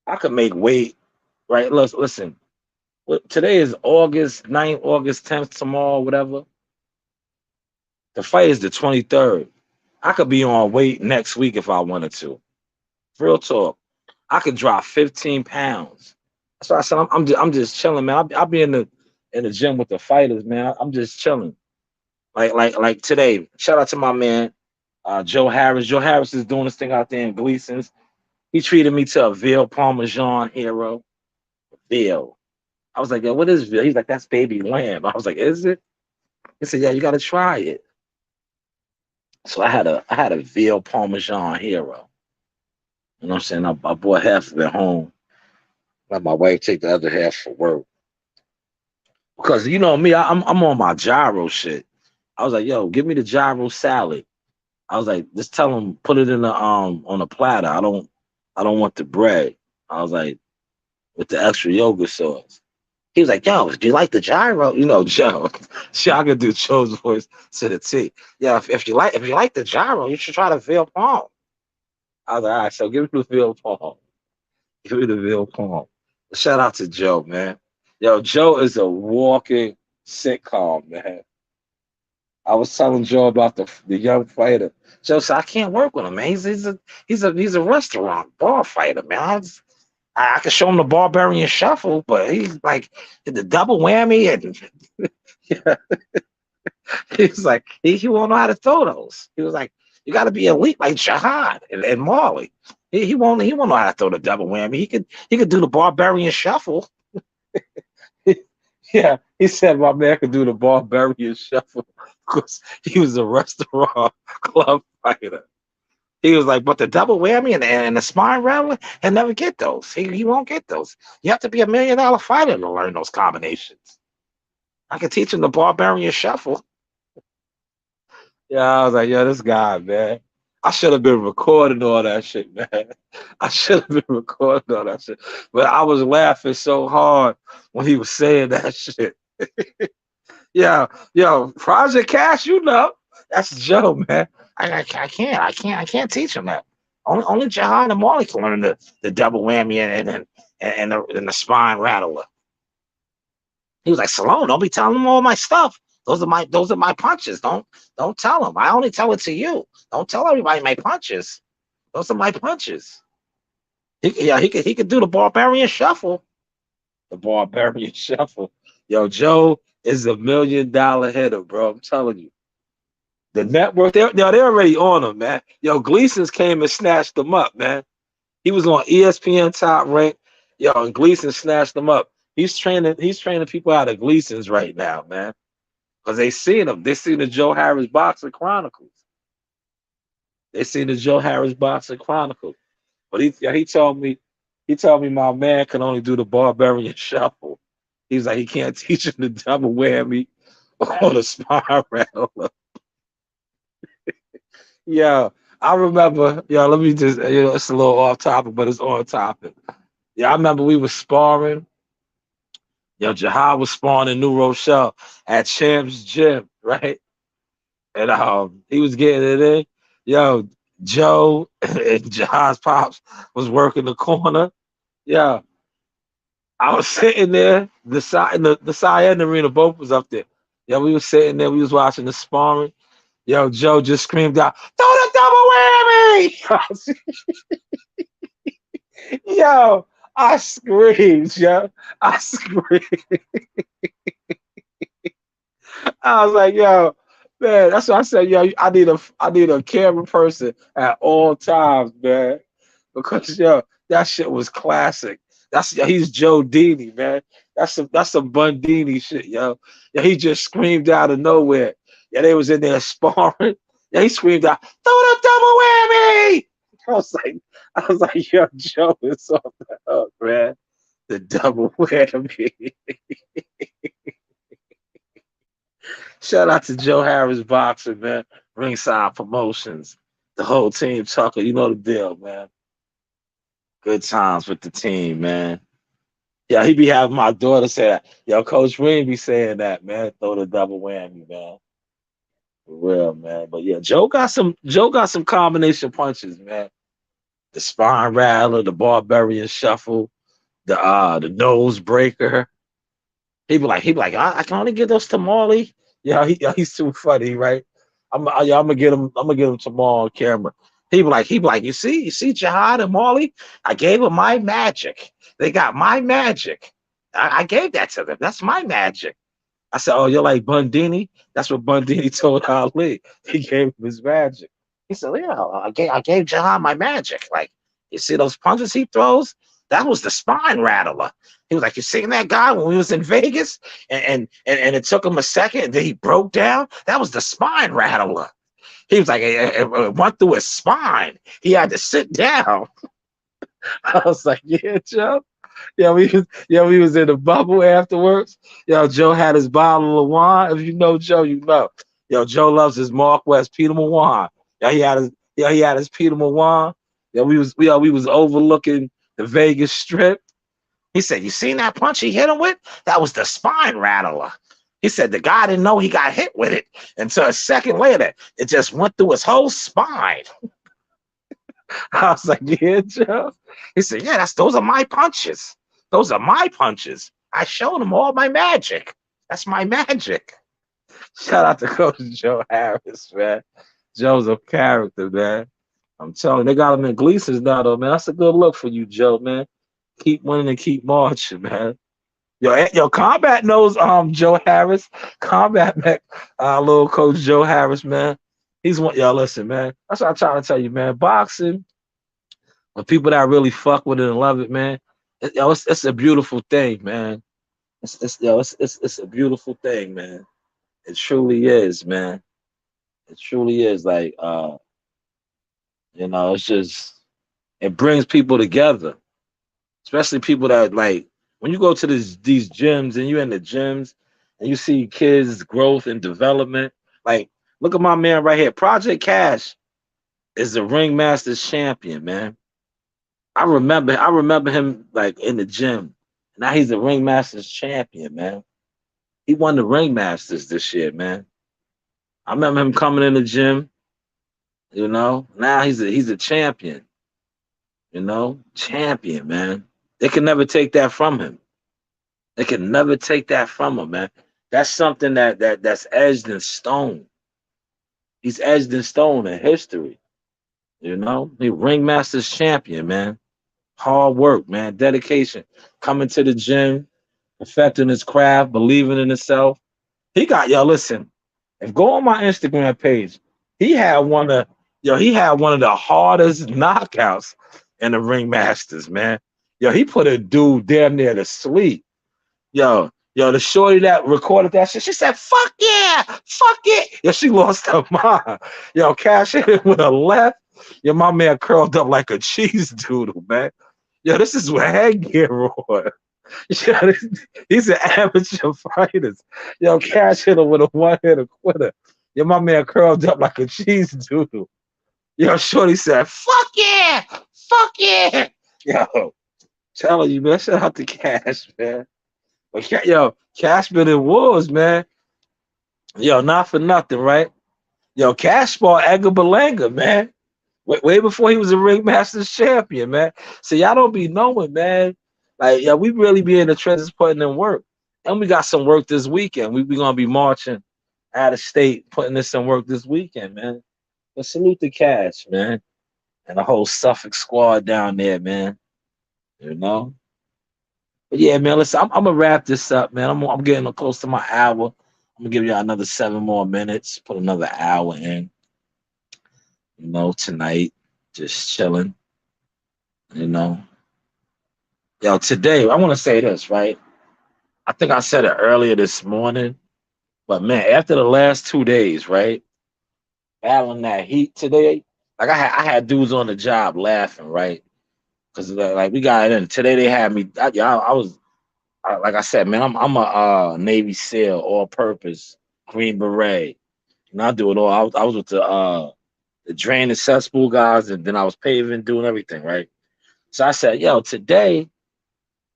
I could make weight, right? Listen. Today is August 9th, August 10th, tomorrow, whatever. The fight is the 23rd. I could be on weight next week if I wanted to. Real talk. I could drop 15 pounds. That's why I said I'm just chilling, man. I'll be in the gym with the fighters, man. I'm just chilling. Like today. Shout out to my man, Joe Harris. Joe Harris is doing this thing out there in Gleason's. He treated me to a veal parmesan hero. Veal. I was like, yo, what is veal? He's like, that's baby lamb. I was like, is it? He said, "Yeah, you got to try it." So I had a veal parmesan hero. You know what I'm saying? I bought half of it home. Let my wife take the other half for work. Because you know me, I'm on my gyro shit. I was like, "Yo, give me the gyro salad." I was like, "Just tell them put it in the on a platter. I don't want the bread." I was like, "With the extra yogurt sauce." He was like, "Yo, do you like the gyro?" You know, Joe. See, I could do Joe's voice to the T. Yeah, if you like the gyro, you should try the veal palm. I was like, all right, so give me the veal palm. Give me the veal palm. Shout out to Joe, man. Yo, Joe is a walking sitcom, man. I was telling Joe about the young fighter. Joe said, I can't work with him, man. He's a restaurant bar fighter, man. I could show him the barbarian shuffle, but he's like the double whammy and yeah, he's like he won't know how to throw those. He was like, you got to be elite like Jihad and Marley. He won't know how to throw the double whammy. He could do the barbarian shuffle. Yeah, he said my man could do the barbarian shuffle because he was a restaurant club fighter. He was like, but the double whammy and the spine rattler, he'll never get those. He won't get those. You have to be $1 million fighter to learn those combinations. I can teach him the barbarian shuffle. Yeah, I was like, yo, this guy, man. I should have been recording all that shit, man. I should have been recording all that shit. But I was laughing so hard when he was saying that shit. Yeah, yo, Project Cash, you know. That's Joe, man. I can't teach him that. Only Jahan and Marley can learn the double whammy and the spine rattler. He was like, Salone, don't be telling him all my stuff. Those are my punches. Don't tell him. I only tell it to you. Don't tell everybody my punches. Those are my punches. He could do the barbarian shuffle. The barbarian shuffle. Yo, Joe is $1 million hitter, bro. I'm telling you. The network, they're already on him, man. Yo, Gleason's came and snatched them up, man. He was on ESPN Top Rank. Yo, and Gleason snatched him up. He's training people out of Gleason's right now, man. Because they seen him. They seen the Joe Harris Boxing Chronicles. They seen the Joe Harris Boxing Chronicles. But he told me my man can only do the barbarian shuffle. He's like, he can't teach him the double whammy or the spiral. Yeah, I remember. Yeah, let me just, it's a little off topic, but it's on topic. Yeah, I remember we were sparring. Yo, Jahad was sparring in New Rochelle at Champ's Gym, right? And he was getting it in. Yo, Joe and Jahad's pops was working the corner. Yeah, I was sitting there. The side arena both was up there. Yeah, we was sitting there. We was watching the sparring. Yo, Joe just screamed out, "Throw the double whammy!" Yo, I screamed, yo. I screamed. I was like, yo, man, that's what I said, yo, I need a camera person at all times, man. Because yo, that shit was classic. He's Joe Dini, man. That's some Bundini shit, yo. Yeah, he just screamed out of nowhere. Yeah, they was in there sparring. Yeah, he screamed out, "Throw the double whammy!" I was like, yo, Joe is off the hook, man. The double whammy. Shout out to Joe Harris Boxing, man. Ringside Promotions. The whole team, Tucker. You know the deal, man. Good times with the team, man. Yeah, he be having my daughter say that. Yo, Coach Green be saying that, man. Throw the double whammy, man. For real, man. But yeah, Joe got some combination punches, man. The spine rattler, the barbarian shuffle, the nose breaker. He be like, I can only get those to Marley. Yeah, he's too funny, right? I'm gonna get him. I'm gonna get him tomorrow on camera. He be like, you see, Jihad and Marley. I gave them my magic. They got my magic. I gave that to them. That's my magic. I said, oh, you're like Bundini. That's what Bundini told Ali. He gave him his magic. He said, yeah, I gave Jihad my magic. Like, you see those punches he throws? That was the spine rattler. He was like, you seen that guy when we was in Vegas? And it took him a second, and then he broke down. That was the spine rattler. He was like, it went through his spine. He had to sit down. I was like, yeah, Joe. We was in the bubble afterwards. Joe had his bottle of wine. If you know Joe, you know. Joe loves his Mark West Peter Wine. He had his Peter Wine. We was overlooking the Vegas Strip. He said, "You seen that punch he hit him with? That was the spine rattler." He said the guy didn't know he got hit with it until a second later. It just went through his whole spine. I was like, "Yeah, Joe." He said, "Yeah, those are my punches. Those are my punches. I showed him all my magic. That's my magic." Shout out to Coach Joe Harris, man. Joe's a character, man. I'm telling you, they got him in Gleason's now, though, man. That's a good look for you, Joe, man. Keep winning and keep marching, man. Yo, Combat knows Joe Harris. Combat met little Coach Joe Harris, man. He's one. Yo, listen, man. That's what I'm trying to tell you, man. Boxing, for people that really fuck with it and love it, man. It's a beautiful thing, man. It's a beautiful thing, man. It truly is, man. It truly is. Like, it's just it brings people together, especially people that like when you go to these gyms and you're in the gyms and you see kids' growth and development. Like, look at my man right here. Project Cash is the Ringmasters champion, man. I remember him like in the gym. Now he's the Ringmasters champion, man. He won the Ringmasters this year, man. I remember him coming in the gym, Now he's a champion, champion, man. They can never take that from him. They can never take that from him, man. That's something that's edged in stone. He's edged in stone in history. He Ringmasters champion, man. Hard work, man. Dedication. Coming to the gym, perfecting his craft, believing in himself. Listen, if go on my Instagram page, he had one of the hardest knockouts in the Ringmasters, man. He put a dude damn near to sleep. The shorty that recorded that shit, she said, "Fuck yeah, fuck it." She lost her mind. Cash hit it with a left. My man curled up like a cheese doodle, man. This is what headgear on. He's an amateur fighter. Cash hit him with a one-hitter quitter. My man curled up like a cheese doodle. Shorty said, "Fuck yeah, fuck yeah." Telling you, man, shout out to Cash, man. But Cash been in wars, man. Not for nothing, right? Cash fought Edgar Berlanga, man. Way before he was a Ringmasters champion, man. So y'all don't be knowing, man. Like, we really be in the trenches putting in work. And we got some work this weekend. We gonna be marching out of state, putting in some work this weekend, man. But salute to Cash, man. And the whole Suffolk squad down there, man. But yeah, man, listen, I'm gonna wrap this up, man. I'm getting close to my hour. I'm gonna give you another 7 more minutes, put another hour in, tonight. Just chilling, you know. Today, I want to say this, right? I think I said it earlier this morning, but man, after the last 2 days, right? Battling that heat today, like I had dudes on the job laughing, right? Because like we got in today, they had me. I was like I said, man, I'm a Navy SEAL, all purpose, Green Beret. I do it all. I was with the drain and cesspool guys, and then I was paving, doing everything, right? So I said, today,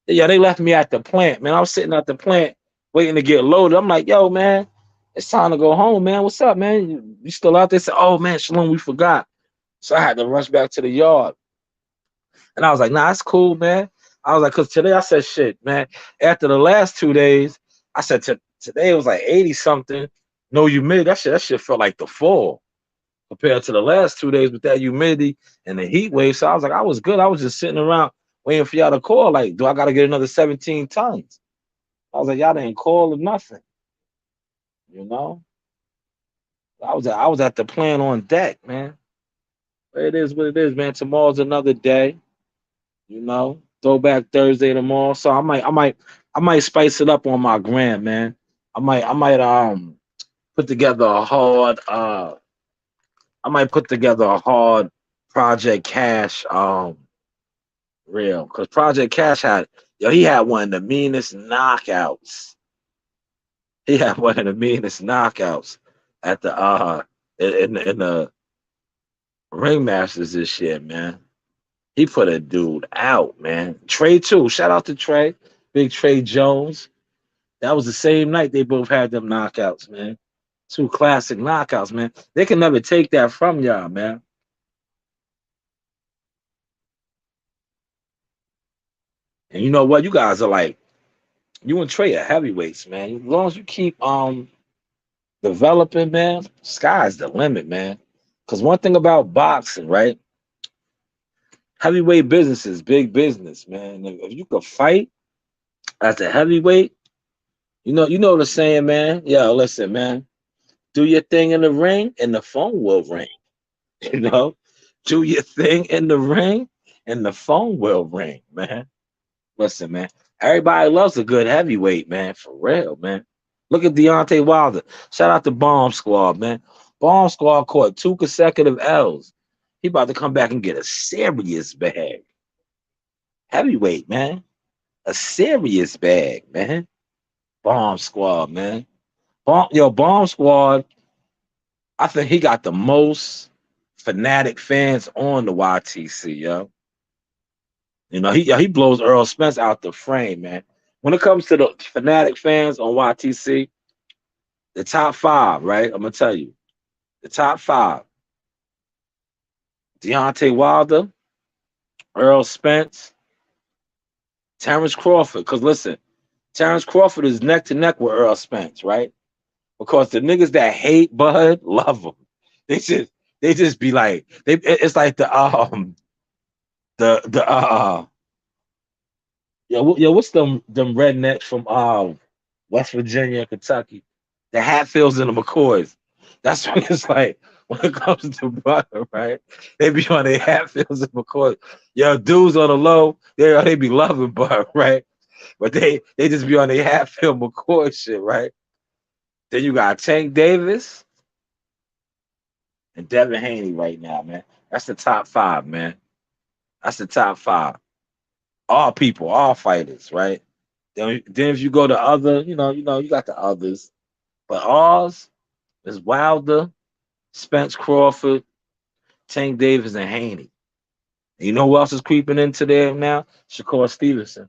they left me at the plant, man. I was sitting at the plant waiting to get loaded. I'm like, man, it's time to go home, man. What's up, man? You still out there? Said, oh man, Shalom, we forgot. So I had to rush back to the yard. And I was like, nah, it's cool, man. I was like, because today I said, shit, man. After the last 2 days, I said, today it was like 80 something. No humidity. That shit felt like the fall compared to the last 2 days with that humidity and the heat wave. So I was like, I was good. I was just sitting around waiting for y'all to call. Like, do I got to get another 17 tons? I was like, y'all didn't call or nothing. I was at the plant on deck, man. But it is what it is, man. Tomorrow's another day. Throwback Thursday tomorrow. So I might spice it up on my gram, man. I might put together a hard I might put together a hard Project Cash reel because Project Cash he had one of the meanest knockouts. He had one of the meanest knockouts at the in the ringmasters this year, man. He put a dude out, man. Trey too. Shout out to Trey, Big Trey Jones. That was the same night they both had them knockouts, man. Two classic knockouts, man. They can never take that from y'all, man. And you know what? You guys are like you and Trey are heavyweights, man. As long as you keep developing, man, sky's the limit, man. Because one thing about boxing, right? Heavyweight business is big business, man. If you could fight as a heavyweight, you know the saying, man. Yo, listen, man. Do your thing in the ring, and the phone will ring. You know, do your thing in the ring, and the phone will ring, man. Listen, man. Everybody loves a good heavyweight, man. For real, man. Look at Deontay Wilder. Shout out to Bomb Squad, man. Bomb Squad caught two consecutive L's. He about to come back and get a serious bag. Heavyweight, man. A serious bag, man. Bomb Squad, man. Bomb Squad. I think he got the most fanatic fans on the YTC, yo. He blows Earl Spence out the frame, man. When it comes to the fanatic fans on YTC, the top five, right? I'm gonna tell you, the top five: Deontay Wilder, Earl Spence, Terrence Crawford. Cause listen, Terrence Crawford is neck to neck with Earl Spence, right? Because the niggas that hate Bud love him. They just they just be like it's like the what's them rednecks from West Virginia, Kentucky, the Hatfields and the McCoys. That's what it's like when it comes to butter, right? They be on their Hatfields and McCoys. Yo, dudes on the low, they be loving butter, right? But they just be on their Hatfield McCoy shit, right? Then you got Tank Davis and Devin Haney right now, man. That's the top five, man. That's the top five. All people, all fighters, right? Then if you go to other, you got the others. But ours is Wilder, Spence Crawford, Tank Davis, and Haney. And you know who else is creeping into there now? Shakur Stevenson.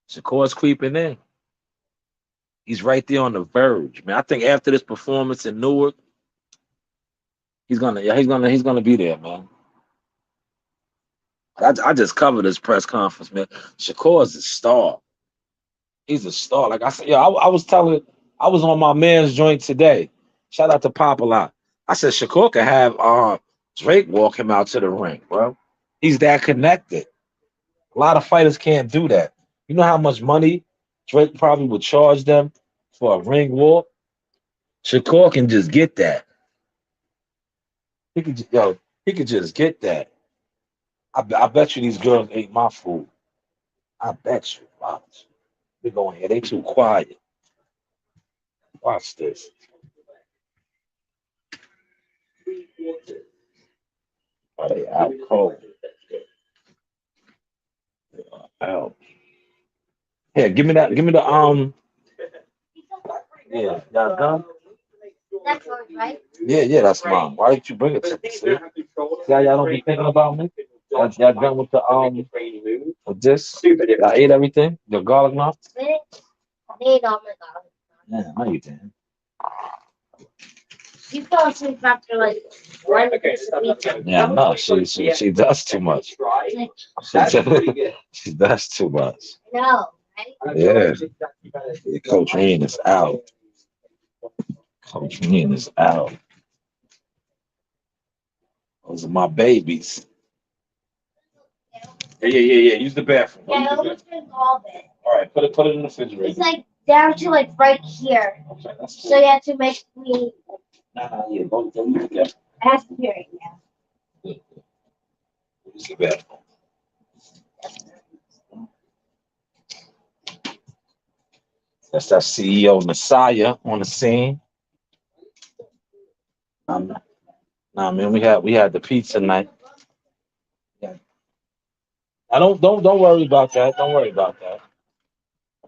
Shakur's creeping in. He's right there on the verge, man. I think after this performance in Newark, he's gonna be there, man. I just covered this press conference, man. Shakur is a star. He's a star. Like I said, I was on my man's joint today. Shout out to Pop a lot. I said Shakur could have Drake walk him out to the ring, bro. He's that connected. A lot of fighters can't do that. You know how much money Drake probably would charge them for a ring walk? Shakur can just get that. He could just get that. I bet you these girls ate my food. I bet you. Watch. They going here. They too quiet. Watch this. Oh, they out cold. They are out. Here, give me that. Give me the Yeah, y'all done? That's yours, right? Yeah, that's mine. Why didn't you bring it to me? See how y'all don't be thinking about me? Y'all done with the with this? I ate everything. The garlic knob. I ate all my garlic. Yeah, I ate that. You fall asleep after like one. Yeah, no, she does too much. She does too much. No, right? Yeah. Coach Ian is out. Coach Ian is out. Those are my babies. Yeah. Use the bathroom. Yeah, I almost drink all of it. All right, put it in the refrigerator. It's like down to like right here. Okay, so you have to make me. Nah, yeah, don't use that. It has to be right now. See that? That's that CEO Messiah on the scene. Nah, man, we had the pizza night. Yeah. I don't worry about that. Don't worry about that.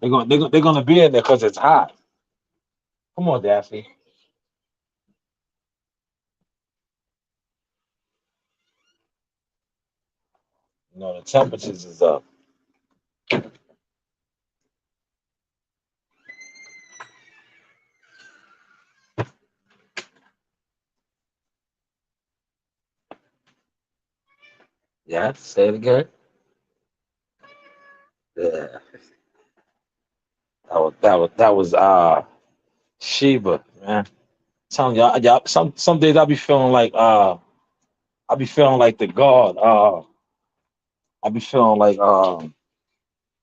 They're gonna be in there because it's hot. Come on, Daffy. You know the temperatures is up. Yeah, say it again. Yeah, that was Sheba, man. Telling y'all, some days I be feeling like the God. I be feeling like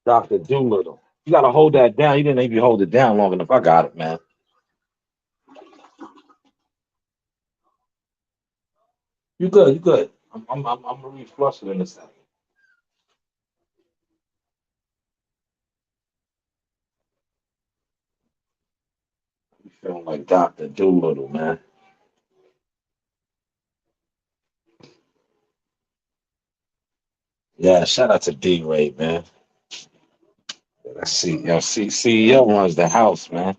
Doctor Doolittle. You gotta hold that down. You didn't even hold it down long enough. I got it, man. You good? You good? I'm gonna reflush it in a second. You feeling like Doctor Doolittle, man? Yeah. Shout out to D Ray, man. Let's see. CEO runs the house, man.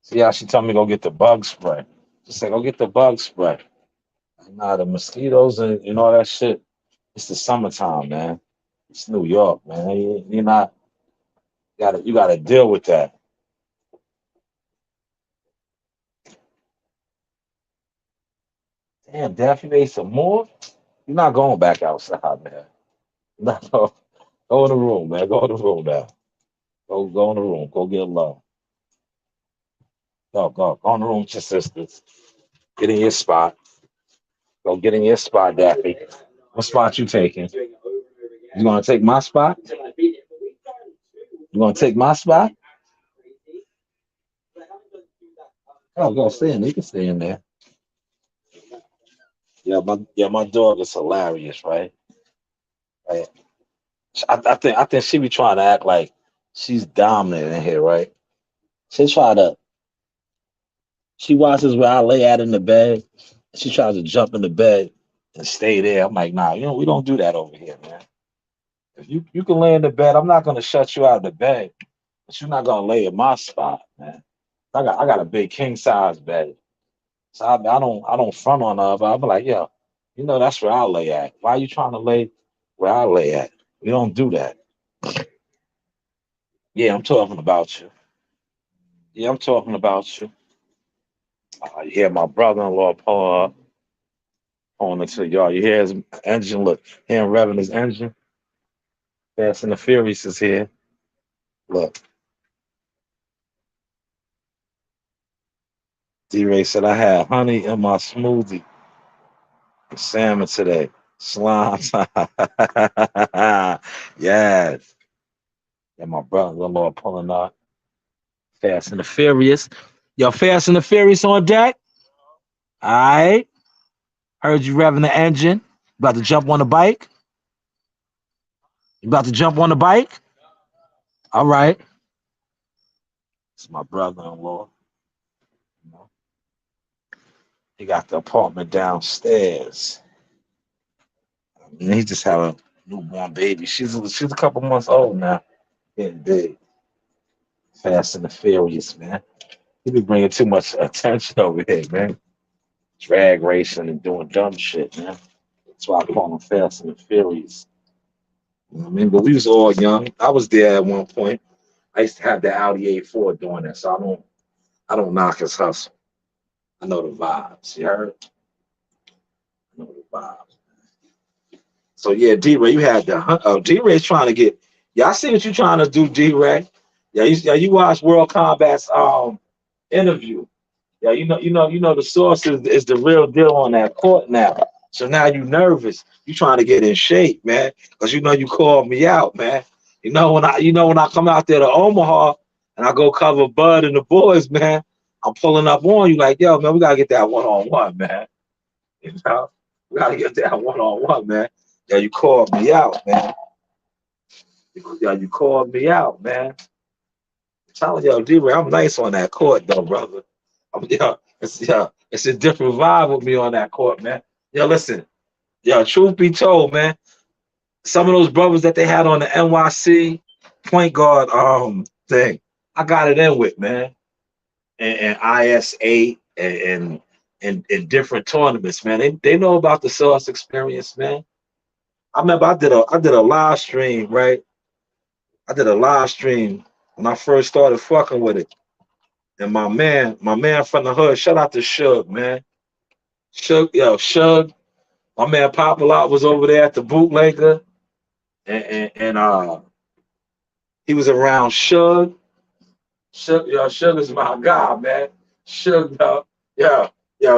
See how she told me go get the bug spray. She said go get the bug spray. Nah, the mosquitoes and all that shit. It's the summertime, man. It's New York, man. You're not you gotta deal with that. Damn, Daffy made some more. You're not going back outside, man. No, go in the room, man. Go in the room now. Go in the room. Go get love. Go in the room with your sisters. Get in your spot. Go get in your spot, Daffy. What spot you taking? You gonna take my spot? You gonna take my spot? Oh, go stay in. You can stay in there. Yeah, my dog is hilarious, right? Right. I think she be trying to act like she's dominant in here, right? She try to she watches where I lay at in the bed. She tries to jump in the bed and stay there. I'm like, nah, we don't do that over here, man. If you can lay in the bed, I'm not gonna shut you out of the bed, but you're not gonna lay in my spot, man. I got a big king size bed, so I don't front on her. But I'm like, yo, that's where I lay at. Why are you trying to lay where I lay at? We don't do that. Yeah, I'm talking about you. Yeah, I'm talking about you. You hear my brother-in-law pulling into y'all. You hear his engine? Look, him revving his engine. Fast and the Furious is here. Look, D-Ray said I had honey in my smoothie with salmon today. Slime time. Yes. And my brother-in-law pulling up. Fast and the Furious. Yo, Fast and the Furious on deck. All right. Heard you revving the engine. About to jump on the bike. You about to jump on the bike? All right. It's my brother-in-law. You know, he got the apartment downstairs. And he just had a newborn baby. She's a couple months old now. Getting big. Fast and the Furious, man. He be bringing too much attention over here, man. Drag racing and doing dumb shit, man. That's why I call him Fast and the Furious. You know what I mean? But we was all young. I was there at one point. I used to have the Audi A4 doing that, so I don't knock his hustle. I know the vibes. You heard? I know the vibes. So yeah, D-Ray, you had the D-Ray's trying to get. Yeah, I see what you're trying to do, D-Ray. Yeah, you watch World Combat's interview. Yeah, the source is the real deal on that court now. So now you nervous. You trying to get in shape, man, because you called me out, man. When I come out there to Omaha and I go cover Bud and the boys, man, I'm pulling up on you like, yo, man, we gotta get that one on one, man. You know, we gotta get that one on one, man. Yo, you called me out, man. You called me out, man. I'm telling yo, D-Ray, I'm nice on that court, though, brother. It's a different vibe with me on that court, man. Yo, listen, yo, truth be told, man, some of those brothers that they had on the NYC point guard thing, I got it in with, man. And IS8 and different tournaments, man. They know about the Sauce experience, man. I remember I did a live stream, right? I did a live stream when I first started fucking with it. And my man from the hood, shout out to Shug, man. Shug, my man Papa Lot was over there at the bootlegger, and he was around Shug. Shug is my guy, man. Shug, yo,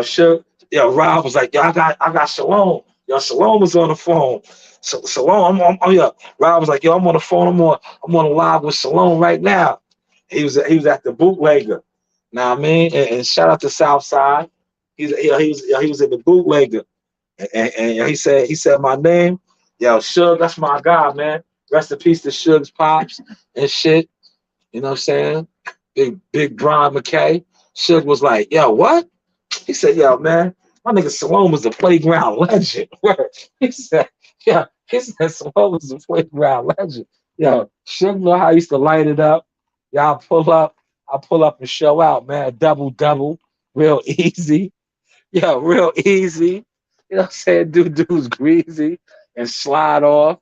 Shug, Rob was like, yo, I got Shalom. Yo, Shalom was on the phone. So Shalom, yeah. Rob was like, yo, I'm on the phone. I'm on a live with Shalom right now. He was at the bootlegger. Now I mean, and shout out to Southside. He was at the bootlegger, and he said my name. Yo, Shug, that's my guy, man. Rest in peace to Shug's pops and shit. You know what I'm saying? Big Brian McKay. Shug was like, yo, what? He said, yo, man, my nigga Salome was a playground legend. He said, yeah, Salome was a playground legend. Yo, Shug know how I used to light it up. Y'all pull up. I pull up and show out, man. Double, real easy. Yo, real easy. You know what I'm saying? Dude's greasy and slide off.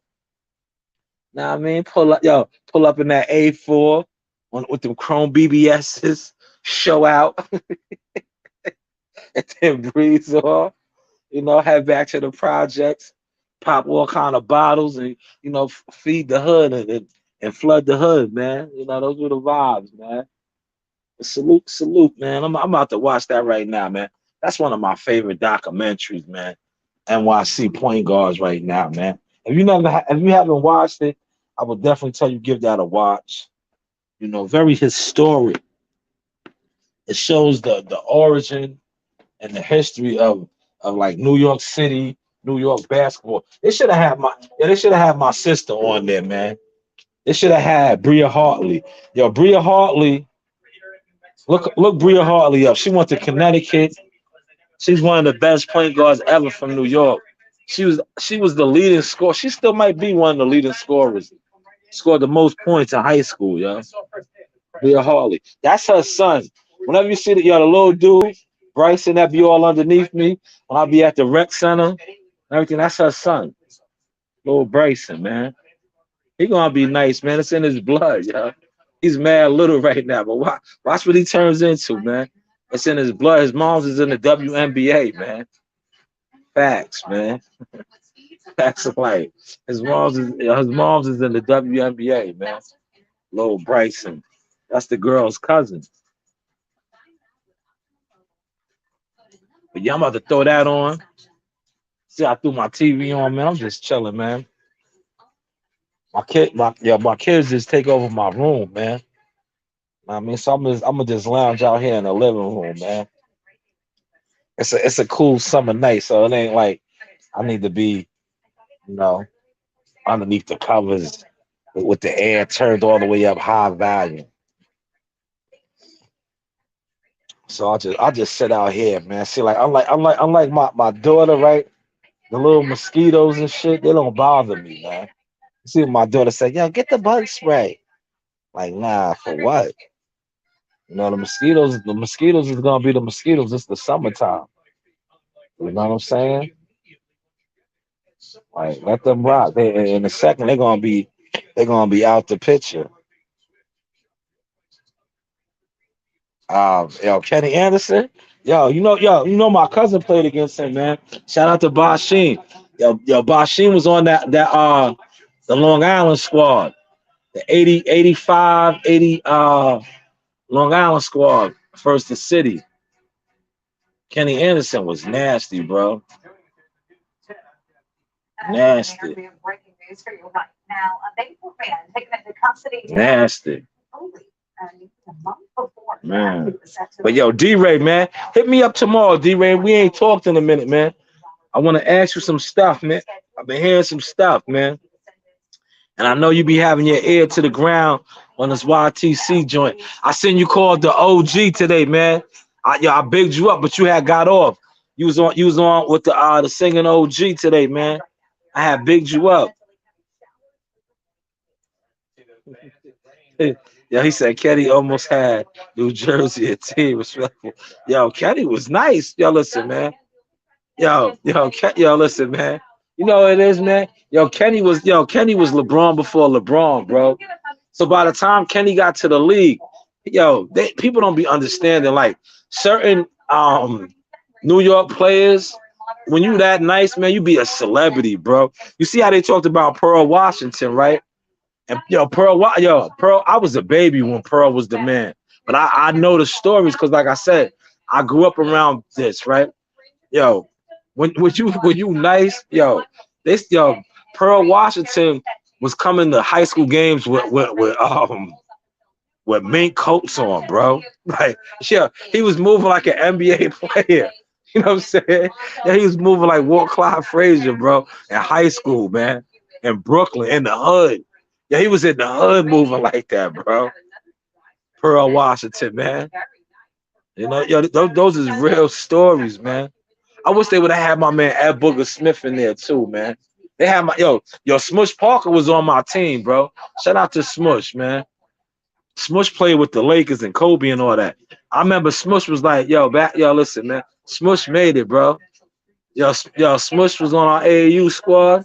Know what I mean? Pull up in that A4 with them chrome BBSs, show out, and then breeze off. Head back to the projects, pop all kind of bottles, and feed the hood and flood the hood, man. Those were the vibes, man. Salute, man. I'm about to watch that right now, man. That's one of my favorite documentaries, man. NYC point guards right now, man. If you haven't watched it, I would definitely tell you give that a watch. Very historic. It shows the origin and the history of like New York City, New York basketball. They should have had my sister on there, man. They should have had Bria Hartley. Yo, Bria Hartley, look Bria Hartley up. She went to Connecticut. She's one of the best point guards ever from New York. She was the leading scorer. She still might be one of the leading scorers. Scored the most points in high school, yo. Bria Hartley. That's her son. Whenever you see the little dude, Bryson, that be all underneath me, when I be at the rec center, and everything, that's her son. Little Bryson, man. He gonna be nice, man. It's in his blood, yo. He's mad little right now, but watch what he turns into, man. It's in his blood. His mom's is in the WNBA, man. Facts, man. Facts of life. His mom's is in the WNBA, man. Little Bryson. That's the girl's cousin. But yeah, I'm about to throw that on. See, I threw my TV on, man. I'm just chilling, man. My kids just take over my room, man. I mean, so I'm gonna just lounge out here in the living room, man. It's a cool summer night, so it ain't like I need to be, you know, underneath the covers with the air turned all the way up high volume. So I just sit out here, man. See, like unlike my daughter, right? The little mosquitoes and shit, they don't bother me, man. See what my daughter said, yo, get the bug spray. Like, nah, for what? The mosquitoes is gonna be the mosquitoes. It's the summertime. You know what I'm saying? Like, let them rock. In a second, they're gonna be out the picture. Kenny Anderson. My cousin played against him, man. Shout out to Basheen. Basheen was on that the Long Island squad, the 80, 85, 80 Long Island squad, first the city. Kenny Anderson was nasty, bro. Nasty. Nasty. Man. But yo, D-Ray, man, hit me up tomorrow, D-Ray. We ain't talked in a minute, man. I want to ask you some stuff, man. I've been hearing some stuff, man. And I know you be having your ear to the ground on this YTC joint. I seen you called the OG today, man. I bigged you up, but you had got off. You was on with the singing OG today, man. I had bigged you up. Yeah, he said Kenny almost had New Jersey a team. Respectful. Yo, Kenny was nice. Yo, listen, man. Yo, listen, man. You know what it is, man. Kenny was LeBron before LeBron, bro. So by the time Kenny got to the league, people don't be understanding like certain New York players. When you that nice, man, you be a celebrity, bro. You see how they talked about Pearl Washington, right? And Pearl, I was a baby when Pearl was the man. But I know the stories because, like I said, I grew up around this, right? Yo, when you nice, Pearl Washington was coming to high school games with mink coats on, bro. Like, yeah, he was moving like an NBA player. You know what I'm saying? Yeah, he was moving like Walt Clyde Frazier, bro, in high school, man, in Brooklyn, in the hood. Yeah, he was in the hood moving like that, bro. Pearl Washington, man. Those is real stories, man. I wish they would have had my man Ed Booger Smith in there too, man. They had Smush Parker was on my team, bro. Shout out to Smush, man. Smush played with the Lakers and Kobe and all that. I remember Smush was like, listen, man. Smush made it, bro. Smush was on our AAU squad.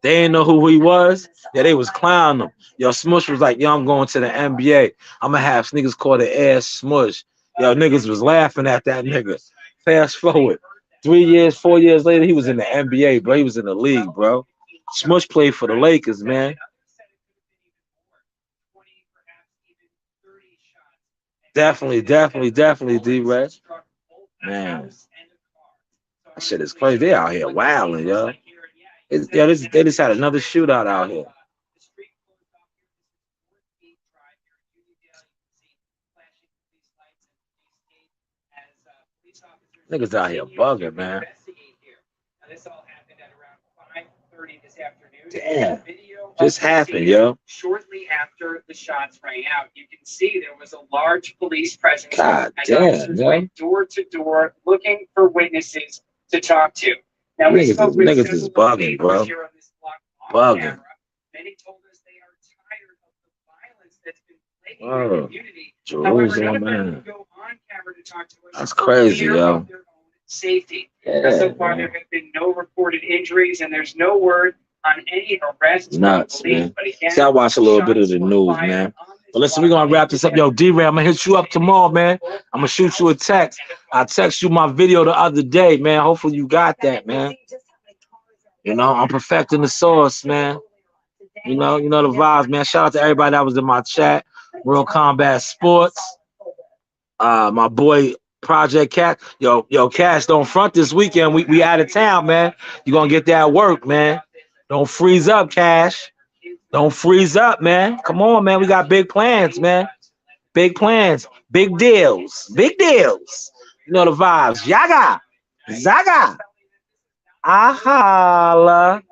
They didn't know who he was. Yeah, they was clowning him. Smush was like, I'm going to the NBA. I'm gonna have niggas call the ass Smush. Niggas was laughing at that nigga. Fast forward, 3 years, 4 years later, he was in the NBA, bro. He was in the league, bro. Smush played for the Lakers, man. Definitely, D-Red. Man, that shit is crazy. They out here wilding, yo. They just had another shootout out here. Niggas out here bugging, man. Damn. Just happened, yo. Shortly after the shots rang out, you can see there was a large police presence. God damn, went door to door looking for witnesses to talk to. Now niggas is bugging, bro. Bugging. Many told us they are tired of the violence that's been plaguing the community. Jerusalem, man. Go on camera to talk to us. That's crazy, yo. Safety. So far, there have been no reported injuries, and there's no word on any arrests. Nuts, man. See, I watch a little bit of the news, man. But listen, we're gonna wrap this up. Yo, D-Ray, I'm gonna hit you up tomorrow, man. I'm gonna shoot you a text. I text you my video the other day, man. Hopefully you got that, man. I'm perfecting the sauce, man. You know the vibes, man. Shout out to everybody that was in my chat. World Combat Sports. My boy Project Cat. Yo, Cash, don't front this weekend. We out of town, man. You gonna get that work, man. Don't freeze up, Cash. Don't freeze up, man. Come on, man. We got big plans, man. Big plans. Big deals. Big deals. You know the vibes. Yaga. Zaga. Ahala.